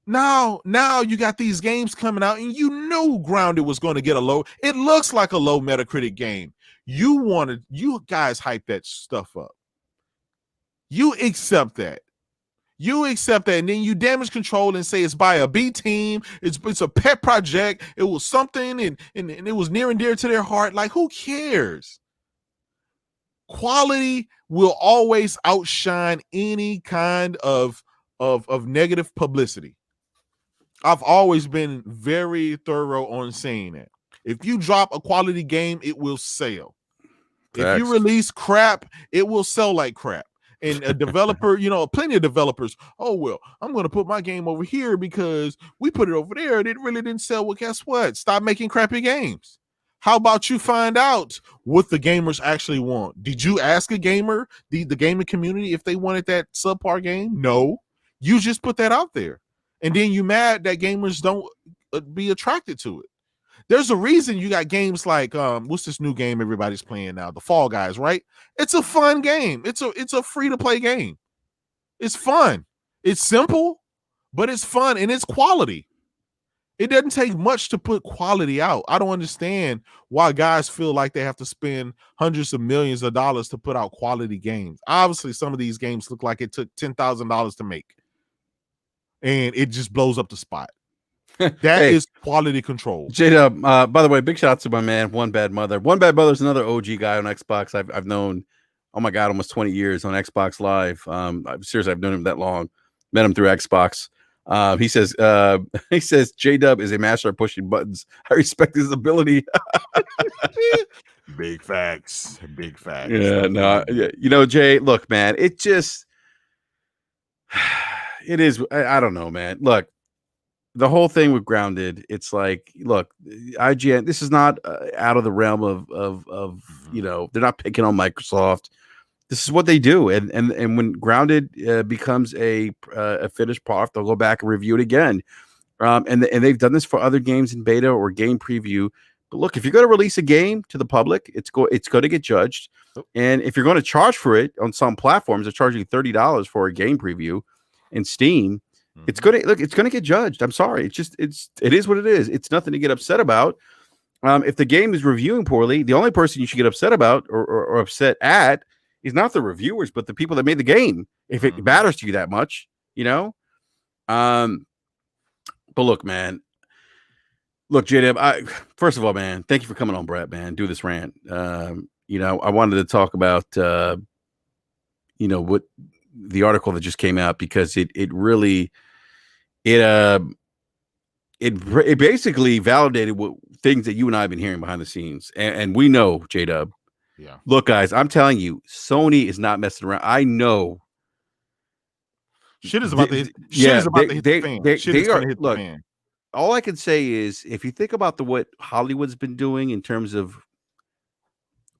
Now you got these games coming out, and you knew Grounded was going to get a low. It looks like a low Metacritic game. You guys hype that stuff up. You accept that. And then you damage control and say it's by a B team. It's a pet project. It was something, and it was near and dear to their heart. Like, who cares? Quality will always outshine any kind of negative publicity. I've always been very thorough on saying that. If you drop a quality game, it will sell. If you release crap, it will sell like crap. And a developer, you know, plenty of developers, oh, well, I'm going to put my game over here because we put it over there and it really didn't sell. Well, guess what? Stop making crappy games. How about you find out what the gamers actually want? Did you ask a gamer, the gaming community, if they wanted that subpar game? No. You just put that out there. And then you mad that gamers don't be attracted to it. There's a reason you got games like what's this new game everybody's playing now? The Fall Guys, right? It's a fun game. It's a free-to-play game. It's fun. It's simple, but it's fun and it's quality. It doesn't take much to put quality out. I don't understand why guys feel like they have to spend hundreds of millions of dollars to put out quality games. Obviously, some of these games look like it took $10,000 to make. And it just blows up the spot. That is quality control. J-Dub, by the way, big shout out to my man, One Bad Mother. One Bad Mother is another OG guy on Xbox. I've known, oh my God, almost 20 years on Xbox Live. Seriously, I've known him that long. Met him through Xbox. He says J-Dub is a master at pushing buttons. I respect his ability. Big facts. Big facts. Yeah, no, you know, Jay, look, man, it just... It is. I don't know, man. Look, the whole thing with Grounded. It's like, look, IGN. This is not out of the realm of you know, they're not picking on Microsoft. This is what they do, and when Grounded becomes a finished product, they'll go back and review it again. And they've done this for other games in beta or game preview. But look, if you're going to release a game to the public, it's going to get judged. And if you're going to charge for it on some platforms, they're charging $30 for a game preview. In Steam, it's gonna get judged. I'm sorry. It is what it is. It's nothing to get upset about. If the game is reviewing poorly, the only person you should get upset about or upset at is not the reviewers, but the people that made the game. If it matters to you that much, you know. But look, man. Look, JDM, first of all, man, thank you for coming on, Brett, man. Do this rant. You know, I wanted to talk about you know, what the article that just came out, because it really it basically validated what things that you and I have been hearing behind the scenes, and we know, J-Dub. Yeah. Look, guys, I'm telling you, Sony is not messing around. I know. Shit is about to hit. Shit is about to hit the fan. Shit is going to hit the fan. All I can say is, if you think about what Hollywood's been doing in terms of,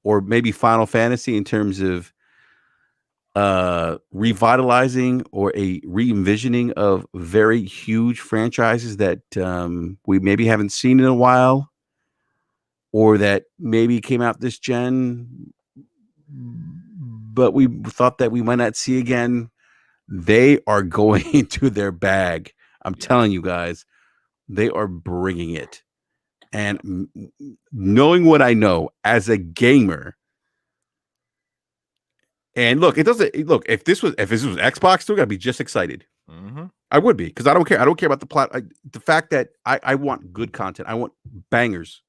or maybe Final Fantasy in terms of revitalizing or a re-envisioning of very huge franchises that we maybe haven't seen in a while, or that maybe came out this gen, but we thought that we might not see again. They are going into their bag. I'm telling you guys, they are bringing it. And knowing what I know as a gamer, and look, it doesn't look, if this was Xbox, still gotta be just excited. Mm-hmm. I would be, because I don't care. I don't care about the plot. The fact that I want good content. I want bangers.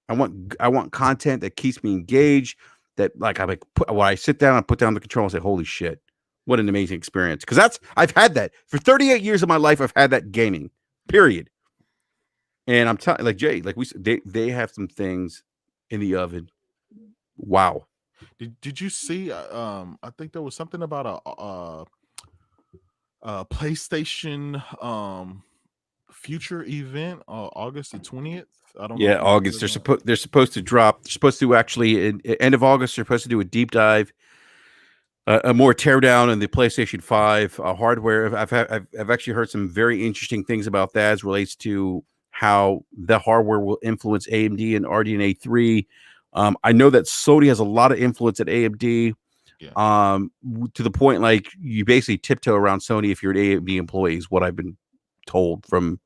I want content that keeps me engaged. That, like, when I sit down and put down the control and say, "Holy shit, what an amazing experience!" Because I've had that for 38 years of my life. I've had that gaming, period. And I'm telling, like Jay, like they have some things in the oven. Wow. Did you see? I think there was something about a PlayStation future event, August the 20th. I don't know. Yeah, August. They're supposed to drop. They're supposed to actually end of August. They're supposed to do a deep dive, a more teardown in the PlayStation 5 hardware. I've actually heard some very interesting things about that as relates to how the hardware will influence AMD and RDNA 3. I know that Sony has a lot of influence at AMD, to the point, like, you basically tiptoe around Sony if you're an AMD employee, is what I've been told from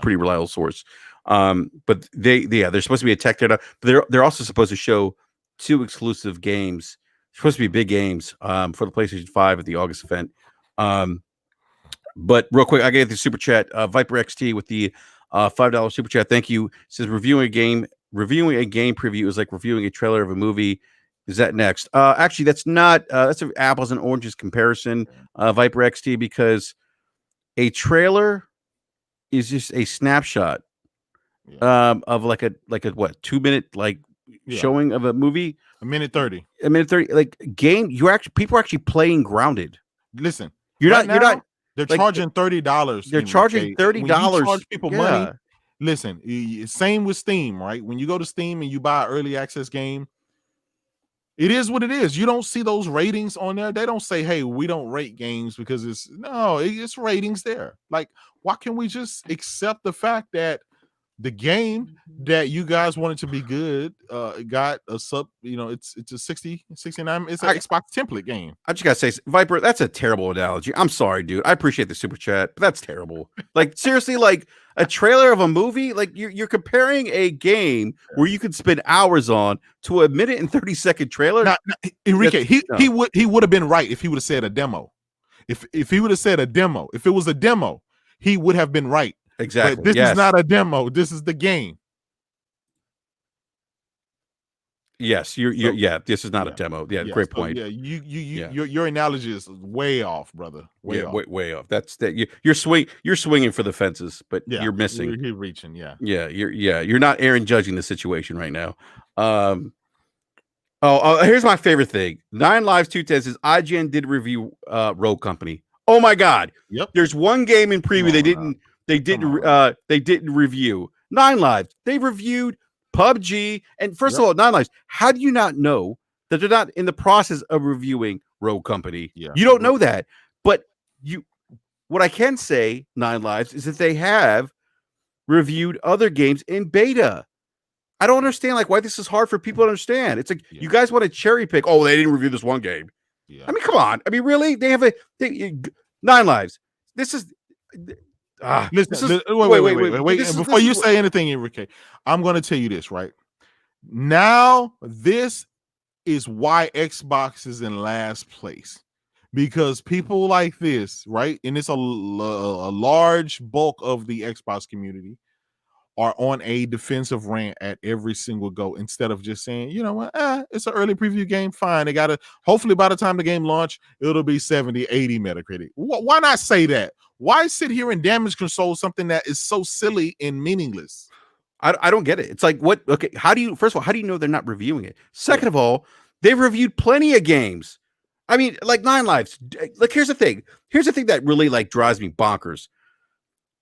pretty reliable source. But they're supposed to be a tech teardown, but they're also supposed to show 2 exclusive games. Supposed to be big games for the PlayStation 5 at the August event. But real quick, I gave the super chat, Viper XT with the $5 super chat. Thank you. It says reviewing a game preview is like reviewing a trailer of a movie. Is that next? Actually, that's not. That's an apples and oranges comparison, Viper XT, because a trailer is just a snapshot of like a what, 2-minute showing of a movie. A minute 30. Like game. People are actually playing grounded. Listen, you're not. They're charging $30. They're charging $30. Charge people money. Listen, same with Steam, right? When you go to Steam and you buy an early access game, it is what it is. You don't see those ratings on there. They don't say, "Hey, we don't rate games," because it's ratings there. Like, why can't we just accept the fact that the game that you guys wanted to be good got a sub, it's a 60, 69. It's an Xbox template game. I just gotta say, Viper, that's a terrible analogy. I'm sorry, dude. I appreciate the super chat, but that's terrible. Like, seriously, like a trailer of a movie, like you're comparing a game where you could spend hours on to a minute and 30-second trailer. Now, Enrique, he would have been right if he would have said a demo. If he would have said a demo, if it was a demo, he would have been right. Exactly. But this is not a demo. This is the game. Yes, this is not a demo. Yeah, great point. Yeah, your analogy is way off, brother. Way off. That's that. You're swinging for the fences, but you're missing. You're reaching. You're not Aaron judging the situation right now. Here's my favorite thing. 9 Lives 210 says IGN did review Rogue Company. Oh my God. Yep. There's one game in preview they didn't review. 9 Lives. They reviewed PUBG. And first of all, 9 Lives, how do you not know that they're not in the process of reviewing Rogue Company? Yeah. You don't know that. But what I can say, 9 Lives, is that they have reviewed other games in beta. I don't understand why this is hard for people to understand. It's like you guys want to cherry pick. Oh, they didn't review this one game. Yeah. I mean, come on. I mean, really? They have 9 Lives. This is listen. Wait. Before you say anything, Enrique, I'm going to tell you this right now. This is why Xbox is in last place, because people like this, right? And it's a large bulk of the Xbox community are on a defensive rant at every single go instead of just saying, you know what, it's an early preview game. Fine. They got to, hopefully by the time the game launch, it'll be 70, 80 Metacritic. Why not say that? Why sit here and damage control something that is so silly and meaningless? I don't get it. It's like, what? Okay, first of all, how do you know they're not reviewing it? Second of all, they've reviewed plenty of games. I mean, like Nine Lives. Like, here's the thing. Here's the thing that really like drives me bonkers.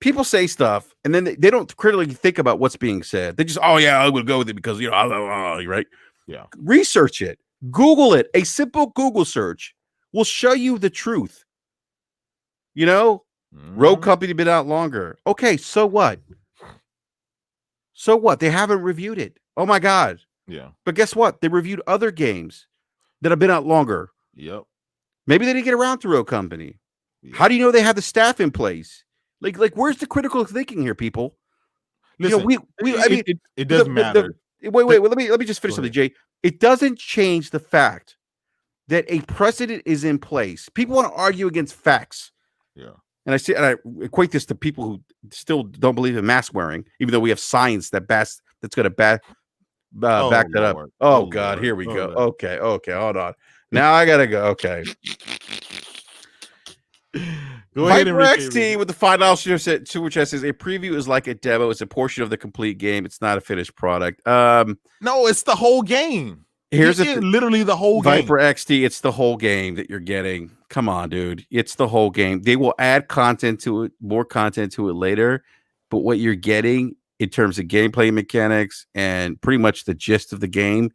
People say stuff and then they don't critically think about what's being said. They just, oh yeah, I would go with it because, you know, right? Yeah. Research it. Google it. A simple Google search will show you the truth. You know, Rogue Company been out longer. Okay, so what? So what? They haven't reviewed it. Oh my God. Yeah. But guess what? They reviewed other games that have been out longer. Yep. Maybe they didn't get around to Rogue Company. Yeah. How do you know they have the staff in place? Like, where's the critical thinking here, people? Listen, you know, I mean, it doesn't matter. Wait. Let me just finish something, Jay. It doesn't change the fact that a precedent is in place. People want to argue against facts. Yeah. And I equate this to people who still don't believe in mask wearing, even though we have science that's going to back that up. Oh God, Lord. Here we go. Lord. Okay, hold on. Now I gotta go. Okay. Go ahead, XT with the $5 super chat says a preview is like a demo. It's a portion of the complete game. It's not a finished product. No, it's the whole game. Here's literally the whole game. Viper XT, it's the whole game that you're getting. Come on, dude. It's the whole game. They will add content to it, more content to it later. But what you're getting in terms of gameplay mechanics and pretty much the gist of the game,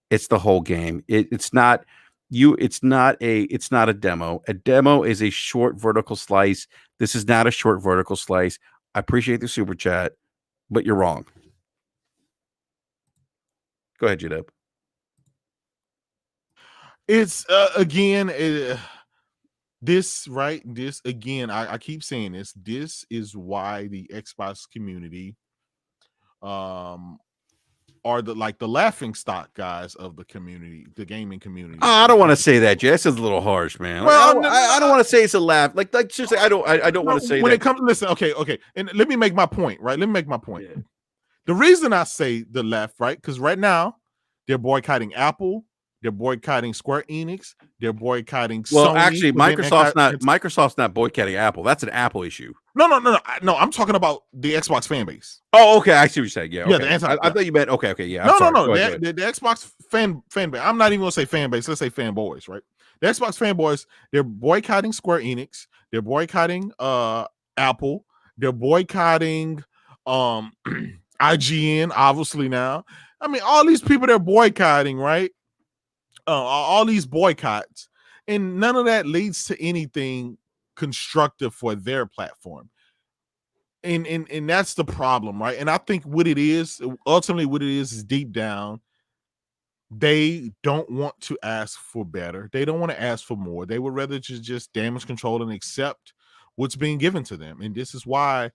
it's the whole game. It's not a demo. A demo is a short vertical slice. This is not a short vertical slice. I appreciate the super chat, but you're wrong. Go ahead, J-Dub. It's again, this again, I keep saying this. This is why the Xbox community are the laughing stock guys of the community, the gaming community. I don't want to say that, Jay. That's a little harsh, man. Well, I don't want to say it's a laugh. Like seriously, I don't want to say when that. It comes to listen, okay. And let me make my point, right? Yeah. The reason I say the left, right? Because right now they're boycotting Apple, they're boycotting Square Enix, they're boycotting Sony. Actually, Microsoft's not boycotting Apple. That's an Apple issue. No. I'm talking about the Xbox fan base. Oh, okay. I see what you're saying. Yeah, okay. Yeah. I thought you meant okay. Yeah. No. The Xbox fan base. I'm not even gonna say fan base. Let's say fanboys, right? The Xbox fanboys. They're boycotting Square Enix. They're boycotting Apple. They're boycotting IGN. Obviously now. I mean, all these people they're boycotting, right? All these boycotts, and none of that leads to anything constructive for their platform. And that's the problem, right? And I think ultimately what it is deep down, they don't want to ask for better. They don't want to ask for more. They would rather just damage control and accept what's being given to them. And this is why,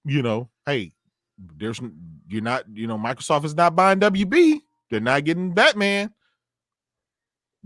hey, Microsoft is not buying WB. They're not getting Batman.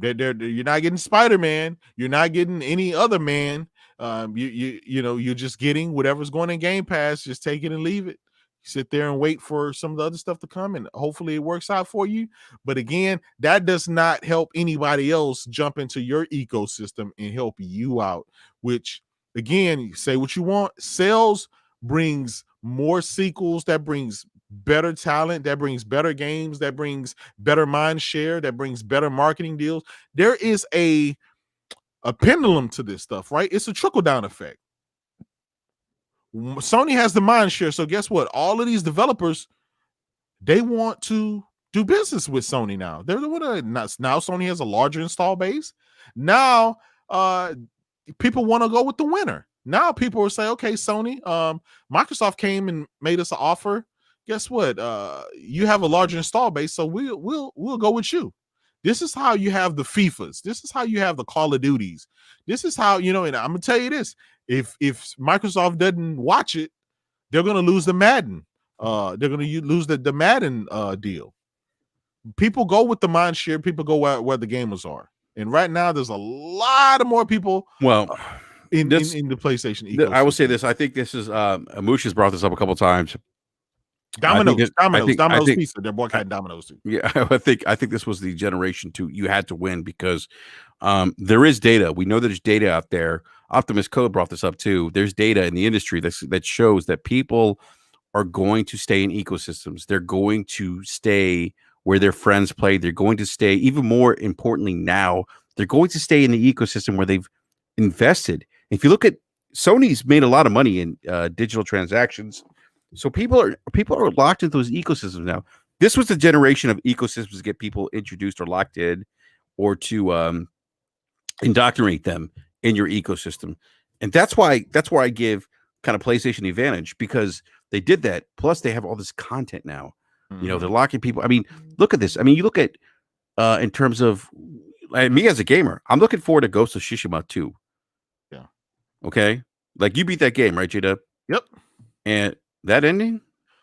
You're not getting Spider-Man. You're not getting any other man. You're just getting whatever's going in Game Pass. Just take it and leave it. Sit there and wait for some of the other stuff to come, and hopefully it works out for you. But again, that does not help anybody else jump into your ecosystem and help you out. Which, again, you say what you want. Sales brings more sequels. That brings better talent, that brings better games, that brings better mind share, that brings better marketing deals. There is a pendulum to this stuff, right? It's a trickle-down effect. Sony has the mind share, so guess what? All of these developers, they want to do business with Sony now. Now Sony has a larger install base. Now people want to go with the winner. Now people will say, okay, Sony, Microsoft came and made us an offer. Guess what? You have a larger install base, so we'll go with you. This is how you have the FIFAs. This is how you have the Call of Duties. This is how, and I'm gonna tell you this: if Microsoft doesn't watch it, they're gonna lose the Madden. They're gonna lose the Madden deal. People go with the mind share. People go where the gamers are, and right now there's a lot of more people. Well. In the PlayStation ecosystem. I will say this. I think this is Amush has brought this up a couple times. Domino's, I think Pizza. They're boycotting Domino's too. yeah, I think this was the generation you had to win because there is data. We know there's data out there. Optimus Code brought this up too. There's data in the industry that shows that people are going to stay in ecosystems. They're going to stay where their friends play. They're going to stay, even more importantly now, they're going to stay in the ecosystem where they've invested. If you look at Sony's made a lot of money in digital transactions. So people are locked into those ecosystems now. This was the generation of ecosystems to get people introduced or locked in or to indoctrinate them in your ecosystem. And that's where I give kind of PlayStation the advantage because they did that. Plus, they have all this content now. You know, they're locking people. I mean, look at this. I mean, you look at in terms of me as a gamer, I'm looking forward to Ghost of Tsushima 2. Yeah. Okay. Like you beat that game, right, J-Dub? Yep. And that ending?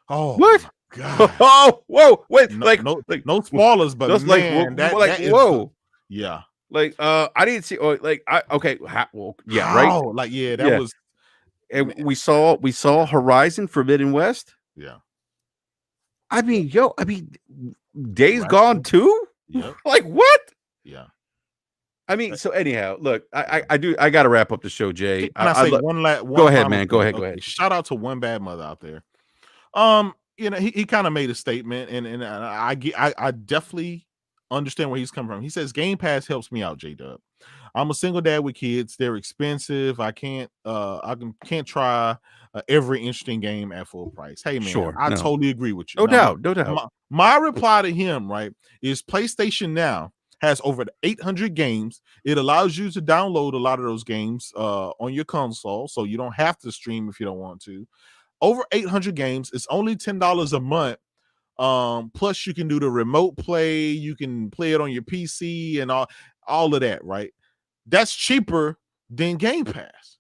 Oh, what? God. Oh, whoa, wait, no spoilers, but just man, that is whoa. Yeah. Like, I didn't see. Okay, well, yeah, right. Like, yeah, that was. And man. we saw Horizon Forbidden West. Yeah. I mean, Days Gone too. Yep. Like what? Yeah. I mean, so anyhow, look, I got to wrap up the show, Jay. Can I say one last? Go ahead, man. Go ahead. Shout out to One Bad Mother out there. You know, he kind of made a statement, and I definitely understand where he's coming from. He says Game Pass helps me out, J-Dub. I'm a single dad with kids. They're expensive. I can't try every interesting game at full price. Hey man, sure, I totally agree with you. No doubt. My reply to him, right, is PlayStation Now has over 800 games. It allows you to download a lot of those games on your console, so you don't have to stream if you don't want to. Over 800 games. It's only $10 a month. Plus you can do the remote play. You can play it on your PC and all of that, right? That's cheaper than Game Pass.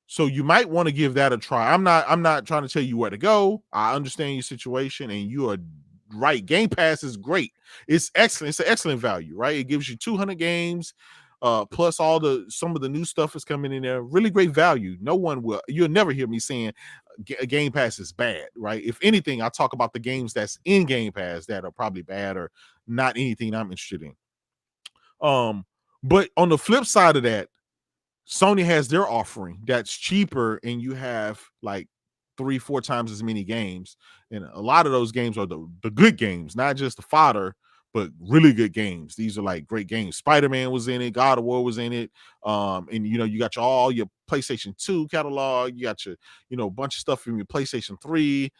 So you might want to give that a try. I'm not trying to tell you where to go. I understand your situation, and you are right. Game Pass is great. It's excellent. It's an excellent value, right? It gives you 200 games, plus some of the new stuff is coming in there. Really great value. You'll never hear me saying Game Pass is bad, right? If anything, I talk about the games that's in Game Pass that are probably bad or not anything I'm interested in. But on the flip side of that, Sony has their offering that's cheaper, and you have like 3-4 times as many games, and a lot of those games are the good games, not just the fodder, but really good games. These are like great games. Spider-Man was in it, God of War was in it, and you got all your PlayStation 2 catalog, you got your a bunch of stuff from your PlayStation 3.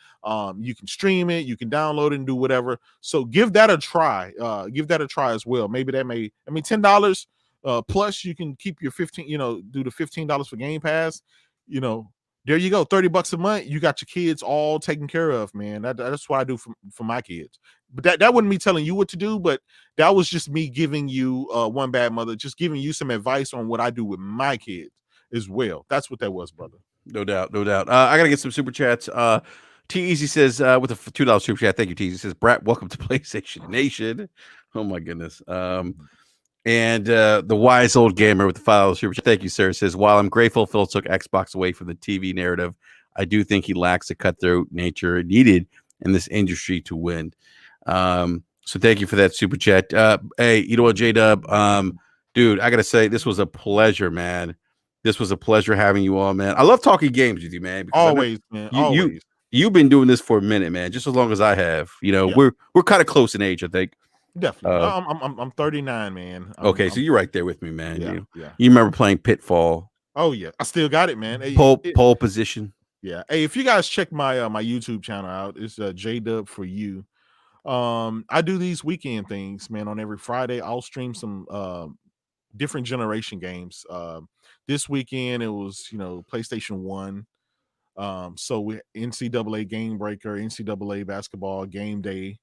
You can stream it, you can download it and do whatever. So give that a try. Give that a try as well. Maybe $10 plus you can keep your 15, do the $15 for Game Pass. There you go, $30 a month. You got your kids all taken care of, man. That's what I do for my kids. But that wasn't me telling you what to do, but that was just me giving you One Bad Mother, just giving you some advice on what I do with my kids as well. That's what that was, brother. No doubt. I gotta get some super chats. T Easy says with a $2 super chat. Thank you, T Easy. Says BRAP, welcome to PlayStation Nation. Oh my goodness. And the wise old gamer with the $5 super chat. Thank you, sir. Says, while I'm grateful Phil took Xbox away from the TV narrative, I do think he lacks the cutthroat nature needed in this industry to win. So thank you for that super chat. Hey, you know what, J-Dub? Dude, I gotta say, this was a pleasure, man. This was a pleasure having you on, man. I love talking games with you, man. Always, man. Always. You've been doing this for a minute, man. Just as long as I have. Yeah. We're kind of close in age, I think. Definitely. I'm 39, man. So you're right there with me, man. Yeah. You remember playing Pitfall? Oh yeah, I still got it, man. Pole position. Yeah. Hey, if you guys check my my YouTube channel out, it's J-Dub for you. I do these weekend things, man. On every Friday, I'll stream some different generation games. This weekend it was PlayStation 1. So we NCAA Game Breaker, NCAA Basketball Game Day.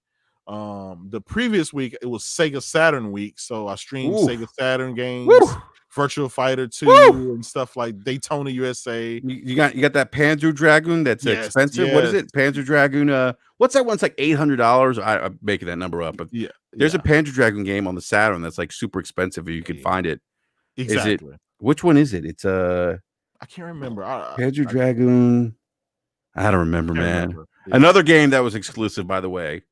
The previous week it was Sega Saturn week, so I streamed Sega Saturn games, Virtual Fighter 2 and stuff like Daytona USA. You got that Panzer Dragoon that's expensive. Yes. What is it? Panzer Dragoon. What's that one? It's like $800. I'm making that number up, but there's a Panzer Dragoon game on the Saturn that's like super expensive if you can find it. Exactly. Which one is it? It's I can't remember. Panzer Dragoon. I don't remember, man. Yeah. Another game that was exclusive, by the way,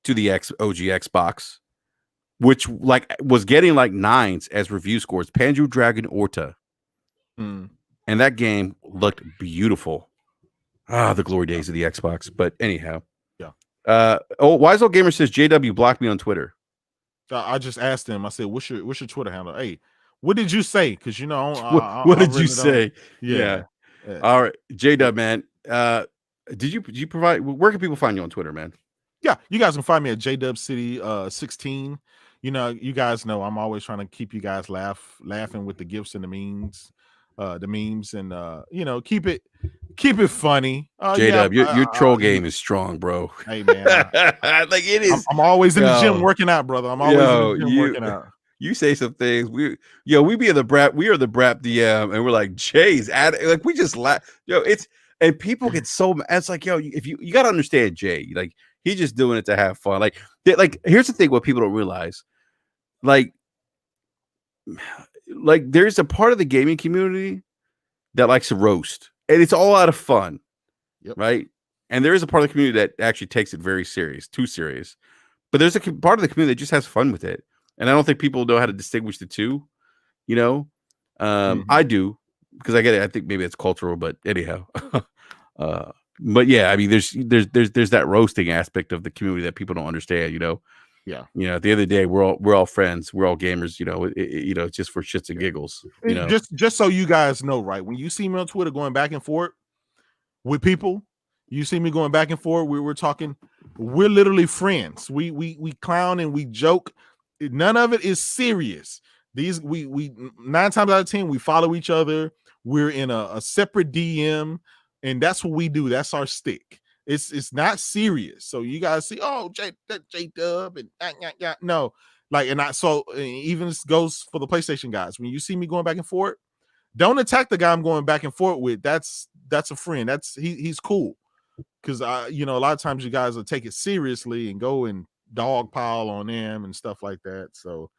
to the OG Xbox, which like was getting like 9s as review scores. Panju Dragon Orta, Mm. and that game looked beautiful. Ah, the glory days of the Xbox. But anyhow, Yeah. Wise Old Gamer says JW blocked me on Twitter. I just asked him. I said, "What's your Twitter handle?" Hey, what did you say? Because What I did you really don't. say? Yeah. Yeah. All right, JW, man. Did you provide? Where can people find you on Twitter, man? Yeah, you guys can find me at JWCity 16. You guys know I'm always trying to keep you guys laughing with the gifs and the memes, and keep it funny. JW, your troll game is strong, bro. Hey man, like it is. I'm always in the gym Yo, working out, brother. I'm always in the gym you working out. you say some things. We be in the BRAP. We are the BRAP DM, and we're like, Jay's like we just laugh. And people get so mad. It's like, if you got to understand Jay, like he's just doing it to have fun. Like here's the thing: what people don't realize, like there's a part of the gaming community that likes to roast, and it's all out of fun, right? And there is a part of the community that actually takes it very serious, too serious. But there's a part of the community that just has fun with it, and I don't think people know how to distinguish the two. I do because I get it. I think maybe it's cultural, but anyhow. But yeah, I mean, there's that roasting aspect of the community that people don't understand. Yeah. At the end of the day, we're all friends. We're all gamers. It's just for shits and giggles. Just so you guys know, right? When you see me on Twitter going back and forth with people, you see me going back and forth. We're talking. We're literally friends. We clown and we joke. None of it is serious. These we 9 times out of 10 we follow each other. We're in a separate DM, and that's what we do. That's our stick. It's not serious. So you guys see, oh, J Dub and no, like, and even this goes for the PlayStation guys. When you see me going back and forth, don't attack the guy I'm going back and forth with. That's a friend. He's cool. Because a lot of times you guys will take it seriously and go and dog pile on them and stuff like that. So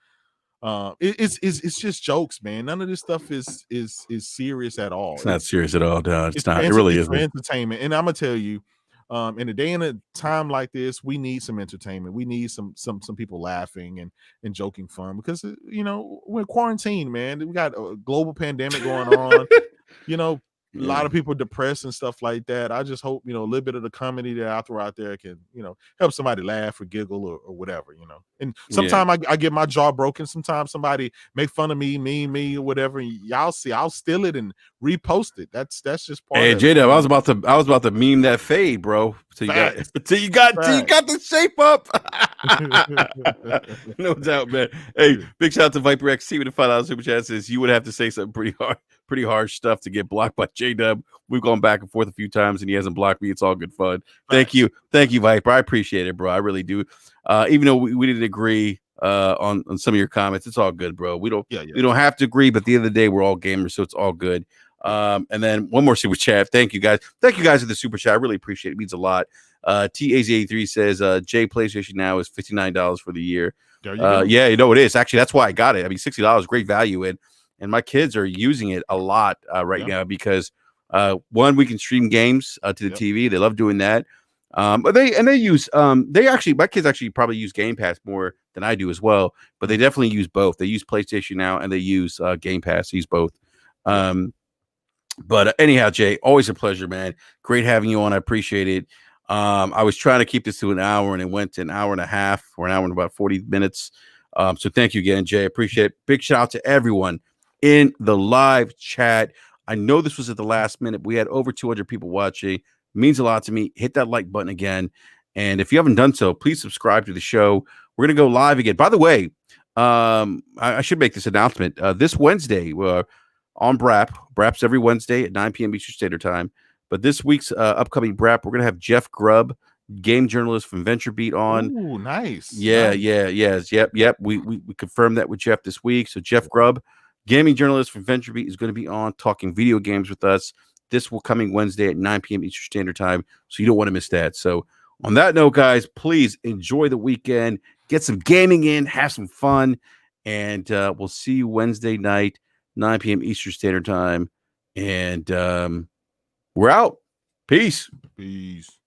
it's just jokes, man. None of this stuff is serious at all. It's not serious at all, dude. It's not. It It really is for isn't. entertainment. And I'm gonna tell you, in a day and a time like this, we need some entertainment. We need some people laughing and joking fun because we're quarantined, man. We got a global pandemic going on. A lot of people depressed and stuff like that. I just hope, a little bit of the comedy that I throw out there can, help somebody laugh or giggle or whatever, And sometimes I get my jaw broken. Sometimes somebody make fun of me, meme me or whatever. And y'all see, I'll steal it and repost it. That's just part of it. Hey, J-Dub, I was about to meme that fade, bro. Till you got the shape up. No doubt, man. Hey, big shout out to Viper XT with the $5 super chat. Says you would have to say something pretty harsh stuff to get blocked by J-Dub. We've gone back and forth a few times and he hasn't blocked me. It's all good fun. Thank you, Viper. I appreciate it, bro. I really do. Even though we didn't agree on some of your comments, it's all good, bro. We don't have to agree, but at the end of the day, we're all gamers, so it's all good. And then one more super chat. Thank you guys for the super chat. I really appreciate it. It means a lot. TAZ83 says J PlayStation Now is $59 for the year. Yeah, it is. Actually, that's why I got it. I mean, $60, great value, and my kids are using it a lot right now because one, we can stream games to the TV. They love doing that. But they use my kids actually probably use Game Pass more than I do as well, but they definitely use both. They use PlayStation Now and they use Game Pass. They use both. But anyhow, Jay, always a pleasure, man. Great having you on. I appreciate it. I was trying to keep this to an hour and it went to an hour and a half or an hour and about 40 minutes. So thank you again, Jay. Appreciate it. Big shout out to everyone in the live chat. I know this was at the last minute. We had over 200 people watching. It means a lot to me. Hit that like button again. And if you haven't done so, please subscribe to the show. We're going to go live again. By the way, I should make this announcement. This Wednesday, on BRAP. BRAP's every Wednesday at 9 p.m. Eastern Standard Time. But this week's upcoming BRAP, we're going to have Jeff Grubb, game journalist from VentureBeat on. Ooh, nice. Yes. Yep. We confirmed that with Jeff this week. So Jeff Grubb, gaming journalist from VentureBeat, is going to be on talking video games with us this coming Wednesday at 9 p.m. Eastern Standard Time. So you don't want to miss that. So on that note, guys, please enjoy the weekend. Get some gaming in. Have some fun. And we'll see you Wednesday night, 9 p.m. Eastern Standard Time. And we're out. Peace. Peace.